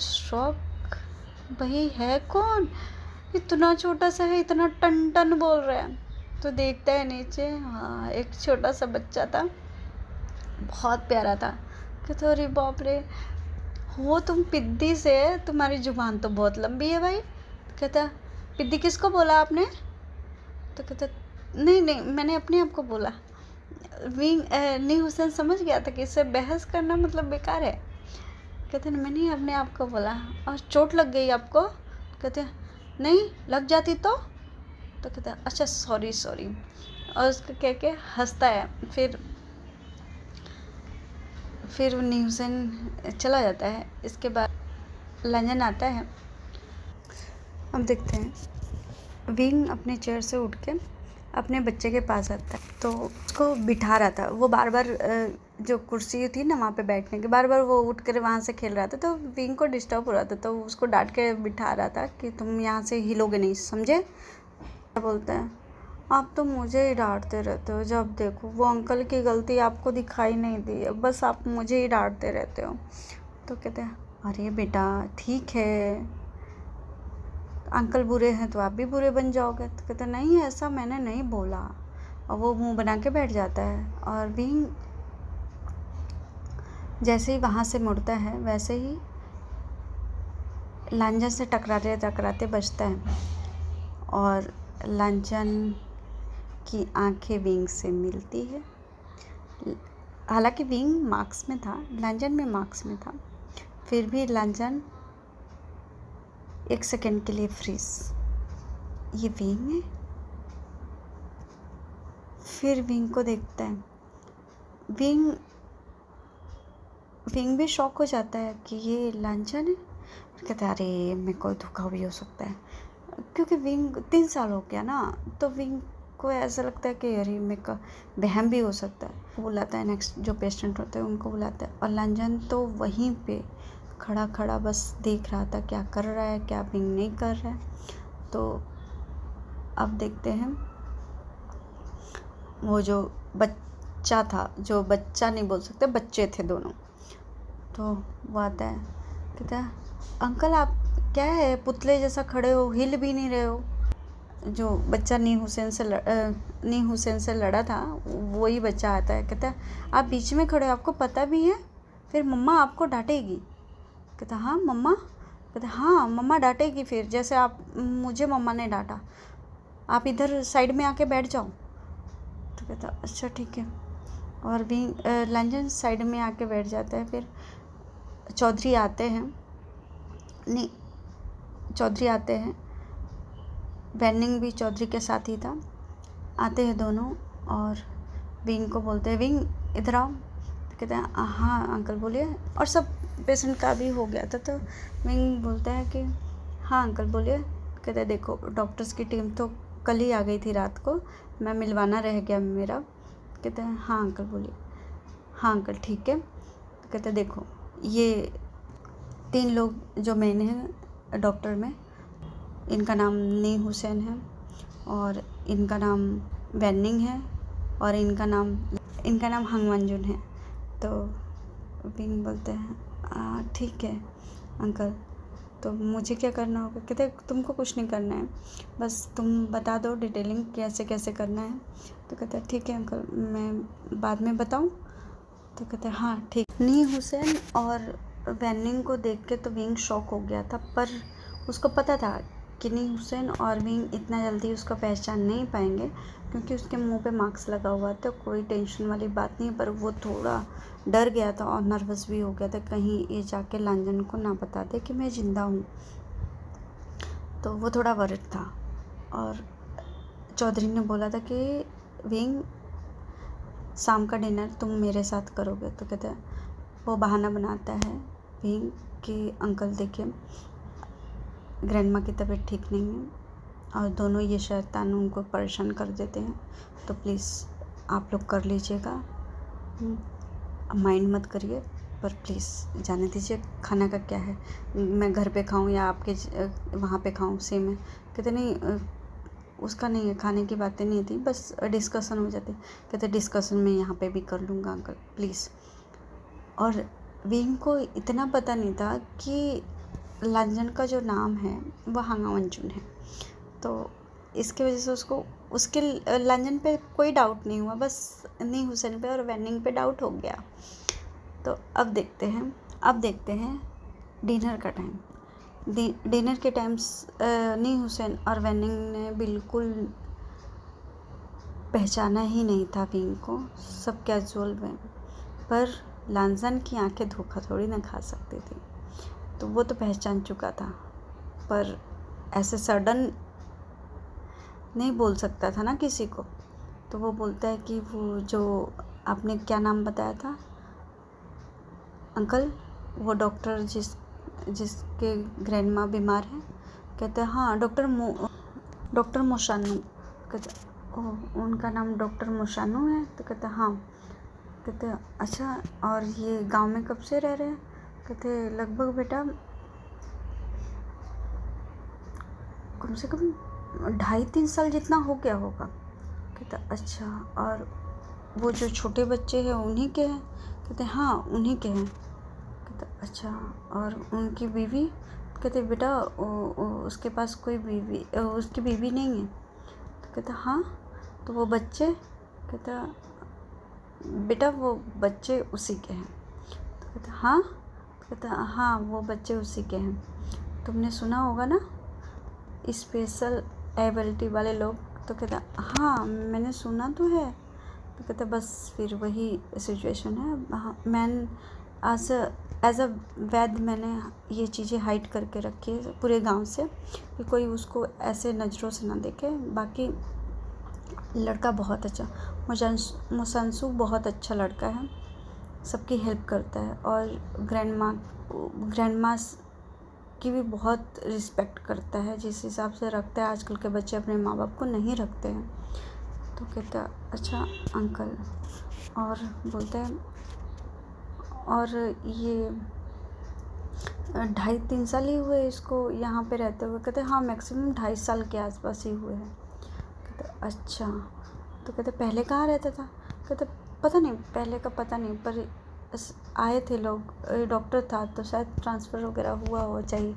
शॉक, भाई है कौन, इतना छोटा सा है, इतना टन बोल रहा है। तो देखता है नीचे, हाँ एक छोटा सा बच्चा था, बहुत प्यारा था। कहते अरे बाप रे, हो तुम पिद्दी से, तुम्हारी जुबान तो बहुत लंबी है भाई। कहता पिद्दी किसको बोला आपने? तो कहता नहीं मैंने अपने आप को बोला। नी हुसैन समझ गया था कि इससे बहस करना मतलब बेकार है। कहते मैंने अपने आप को बोला। और चोट लग गई आपको? कहते नहीं लग जाती तो कहता अच्छा सॉरी। और उसको कह के हंसता है। फिर नी हुसैन चला जाता है। इसके बाद लांजन आता है। अब देखते हैं विंग अपने चेयर से उठ के अपने बच्चे के पास आता है, तो उसको बिठा रहा था। वो बार बार जो कुर्सी थी ना वहाँ पे बैठने की, बार बार वो उठ कर वहाँ से खेल रहा था, तो विंग को डिस्टर्ब हो रहा था, तो उसको डांट के बिठा रहा था कि तुम यहाँ से हिलोगे नहीं, समझे। बोलता है आप तो मुझे ही डांटते रहते हो, जब देखो वो अंकल की गलती आपको दिखाई नहीं दी, बस आप मुझे ही डांटते रहते हो। तो कहते हैं अरे बेटा ठीक है, अंकल बुरे हैं तो आप भी बुरे बन जाओगे। तो कहते नहीं ऐसा मैंने नहीं बोला, और वो मुंह बना के बैठ जाता है। और विंग जैसे ही वहाँ से मुड़ता है वैसे ही लांजन से टकराते टकराते बचता है, और लांजन की आंखें विंग से मिलती है। हालांकि विंग मार्क्स में था, लांजन में मार्क्स में था, फिर भी लांजन 1 सेकंड के लिए फ्रीज। ये विंग है। फिर विंग को देखता है। विंग भी शॉक हो जाता है कि ये लांजन है। कहता है अरे मेरे को धोखा भी हो सकता है, क्योंकि विंग 3 साल हो गया ना, तो विंग को ऐसा लगता है कि अरे मेरे का वहम भी हो सकता है। वो बुलाता है नेक्स्ट जो पेशेंट होते हैं उनको बुलाता है, और लांजन तो वहीं पे खड़ा खड़ा बस देख रहा था क्या कर रहा है, क्या विंग नहीं कर रहा है। तो अब देखते हैं वो जो बच्चा था, जो बच्चा नहीं बोल सकते, बच्चे थे दोनों, तो वो आता है। कहता है अंकल आप क्या है पुतले जैसा खड़े हो, हिल भी नहीं रहे हो। जो बच्चा नी हुसैन से लड़ा था वही बच्चा आता है। कहता है आप बीच में खड़े हो, आपको पता भी है फिर मम्मा आपको डांटेगी। कहता हाँ मम्मा। कहता हाँ मम्मा डांटेगी, फिर जैसे आप मुझे मम्मा ने डांटा, आप इधर साइड में आके बैठ जाओ। तो कहता अच्छा ठीक है। और भी लांजन साइड में आके बैठ जाता है। फिर चौधरी आते हैं, वैनिंग भी चौधरी के साथ ही था। आते हैं दोनों और विंग को बोलते हैं विंग इधर आओ। तो कहते हैं हाँ अंकल बोलिए। और सब पेशेंट का भी हो गया था, तो विंग बोलता है कि हाँ अंकल बोलिए। कहते हैं देखो डॉक्टर्स की टीम तो कल ही आ गई थी रात को, मैं मिलवाना रह गया मेरा। कहते हैं हाँ अंकल बोलिए। हाँ अंकल ठीक है। तो कहते हैं देखो ये 3 लोग जो मेन हैं डॉक्टर में, इनका नाम नी हुसैन है, और इनका नाम वैनिंग है, और इनका नाम हंगमंजुन है। तो विंग बोलते हैं ठीक है अंकल, तो मुझे क्या करना होगा। कहते तुमको कुछ नहीं करना है, बस तुम बता दो डिटेलिंग कैसे कैसे करना है। तो कहते हैं ठीक है अंकल, मैं बाद में बताऊं। तो कहते हैं हाँ ठीक। नी हुसैन और वैनिंग को देख के तो विंग शॉक हो गया था, पर उसको पता था कि नी हुसैन और विंग इतना जल्दी उसको पहचान नहीं पाएंगे, क्योंकि उसके मुंह पे मार्क्स लगा हुआ था। कोई टेंशन वाली बात नहीं, पर वो थोड़ा डर गया था और नर्वस भी हो गया था, कहीं ये जाके लांजन को ना बता दे कि मैं ज़िंदा हूँ। तो वो थोड़ा वरिड था। और चौधरी ने बोला था कि विंग शाम का डिनर तुम मेरे साथ करोगे। तो कहते हैं वो बहाना बनाता है विंग कि अंकल देखिए ग्रैंडमा की तबीयत ठीक नहीं है, और दोनों ये शैतान उनको परेशान कर देते हैं, तो प्लीज़ आप लोग कर लीजिएगा, माइंड मत करिए, पर प्लीज़ जाने दीजिए। खाना का क्या है, मैं घर पे खाऊं या आपके वहाँ पे खाऊं सेम है। कहते नहीं उसका नहीं है, खाने की बातें नहीं थी, बस डिस्कशन हो जाती। कहते डिस्कशन में यहाँ पे भी कर लूँगा अंकल प्लीज़। और विंग को इतना पता नहीं था कि लांजन का जो नाम है वह हंगमंजुन है, तो इसकी वजह से उसको उसके लांजन पे कोई डाउट नहीं हुआ, बस नी हुसैन पे और वैनिंग पे डाउट हो गया। तो अब देखते हैं डिनर का टाइम। डिनर के टाइम नी हुसैन और वैनिंग ने बिल्कुल पहचाना ही नहीं था विंग को, सब कैजुअल में। पर लांजन की आंखें धोखा थोड़ी ना खा सकती थी, तो वो तो पहचान चुका था, पर ऐसे सडन नहीं बोल सकता था ना किसी को। तो वो बोलता है कि वो जो आपने क्या नाम बताया था, अंकल वो डॉक्टर जिसके ग्रैंडमा बीमार है? कहते हैं हाँ डॉक्टर मोशानू। कहते ओह उनका नाम डॉक्टर मोशानू है? तो कहते हाँ। कहते अच्छा, और ये गांव में कब से रह रहे हैं? कहते लगभग बेटा कम से कम 2.5-3 साल जितना हो गया होगा। कहते अच्छा, और वो जो छोटे बच्चे हैं उन्हीं के हैं? कहते हाँ उन्हीं के हैं। कहते अच्छा, और उनकी बीवी? कहते बेटा उसके पास कोई बीवी उसकी बीवी नहीं है। तो कहता हाँ, तो वो बच्चे? कहता बेटा वो बच्चे उसी के हैं। तो कहता हाँ? तो कहता हाँ वो बच्चे उसी के हैं। तुमने सुना होगा ना स्पेशल एबिलिटी वाले लोग? तो कहता हाँ मैंने सुना तो है। तो कहता बस फिर वही सिचुएशन है। हाँ एज अ वैद मैंने ये चीज़ें हाइड करके रखी है पूरे गांव से कि कोई उसको ऐसे नज़रों से ना देखे। बाकी लड़का बहुत अच्छा, मोशांशु बहुत अच्छा लड़का है, सबकी हेल्प करता है और ग्रैंडमा की भी बहुत रिस्पेक्ट करता है, जिस हिसाब से रखता है। आजकल के बच्चे अपने माँ बाप को नहीं रखते हैं। तो कहता अच्छा अंकल, और बोलते हैं और ये 2.5-3 साल ही हुए इसको यहाँ पे रहते हुए? कहते हाँ मैक्सिमम 2.5 साल के आसपास ही हुए हैं। कहते अच्छा, तो कहते पहले कहाँ रहता था? कहते पता नहीं, पहले का पता नहीं, पर आए थे लोग, डॉक्टर था तो शायद ट्रांसफ़र वगैरह हुआ हो चाहिए।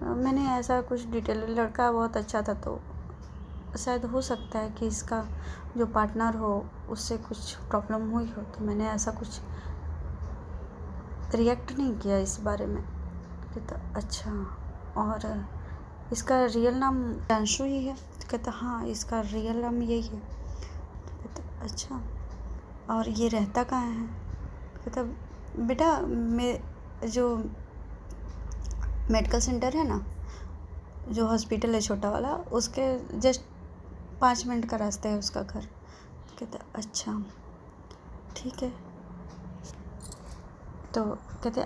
मैंने ऐसा कुछ डिटेल, लड़का बहुत अच्छा था तो शायद हो सकता है कि इसका जो पार्टनर हो उससे कुछ प्रॉब्लम हुई हो, तो मैंने ऐसा कुछ रिएक्ट नहीं किया इस बारे में। कहता अच्छा, और इसका रियल नाम अंशु ही है? कहता हाँ इसका रियल नाम यही है। कहता अच्छा, और ये रहता कहाँ है? कहता बेटा मैं जो मेडिकल सेंटर है ना, जो हॉस्पिटल है छोटा वाला, उसके जस्ट 5 मिनट का रास्ता है उसका घर। कहता अच्छा ठीक है। तो कहते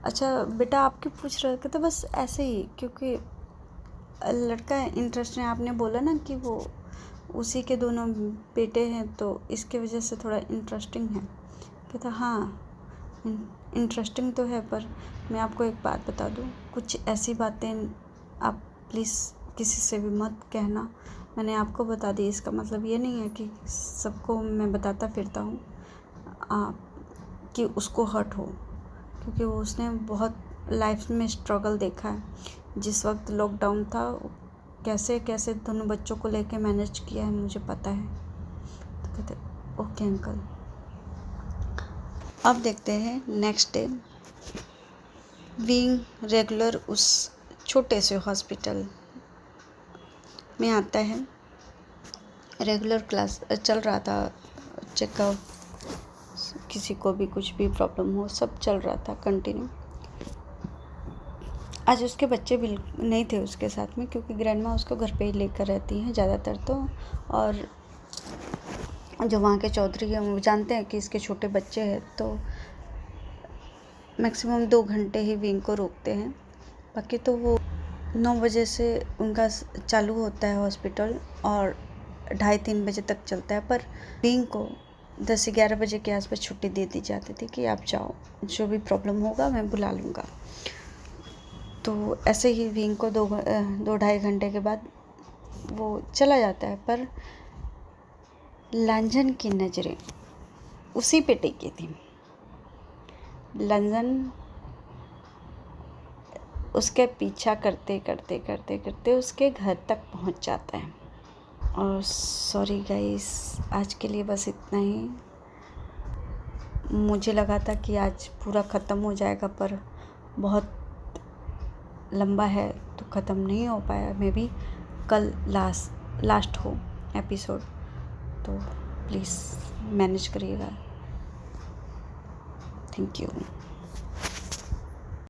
अच्छा बेटा आप क्यों पूछ रहे हो? कहते बस ऐसे ही, क्योंकि लड़का इंटरेस्ट है, आपने बोला ना कि वो उसी के दोनों बेटे हैं तो इसके वजह से थोड़ा इंटरेस्टिंग है। कहता हाँ इंटरेस्टिंग तो है, पर मैं आपको एक बात बता दूँ, कुछ ऐसी बातें आप प्लीज़ किसी से भी मत कहना। मैंने आपको बता दी, इसका मतलब ये नहीं है कि सबको मैं बताता फिरता हूँ कि उसको हर्ट हो, क्योंकि वो उसने बहुत लाइफ में स्ट्रगल देखा है। जिस वक्त लॉकडाउन था कैसे कैसे दोनों बच्चों को लेके मैनेज किया है मुझे पता है। तो कहते ओके अंकल। अब देखते हैं नेक्स्ट डे। बीइंग रेगुलर उस छोटे से हॉस्पिटल में आता है, रेगुलर क्लास चल रहा था, चेकअप, किसी को भी कुछ भी प्रॉब्लम हो सब चल रहा था कंटिन्यू। आज उसके बच्चे भी नहीं थे उसके साथ में, क्योंकि ग्रैंडमा उसको घर पे ही लेकर रहती हैं ज़्यादातर तो, और जो वहाँ के चौधरी हैं वो जानते हैं कि इसके छोटे बच्चे हैं, तो मैक्सिमम 2 घंटे ही विंग को रोकते हैं। बाकी तो वो 9 बजे से उनका चालू होता है हॉस्पिटल और 2:30-3 बजे तक चलता है, पर विंग को 10-11 बजे के आसपास छुट्टी दे दी जाती थी कि आप जाओ, जो भी प्रॉब्लम होगा मैं बुला लूँगा। तो ऐसे ही विंग को 2-2.5 घंटे के बाद वो चला जाता है, पर लांझन की नज़रें उसी पे टिकी थी। लांझन उसके पीछा करते करते करते करते उसके घर तक पहुंच जाता है। और सॉरी गाइस, आज के लिए बस इतना ही। मुझे लगा था कि आज पूरा ख़त्म हो जाएगा, पर बहुत लंबा है तो ख़त्म नहीं हो पाया। मे बी कल लास्ट हो एपिसोड, तो प्लीज़ मैनेज करिएगा। Thank you.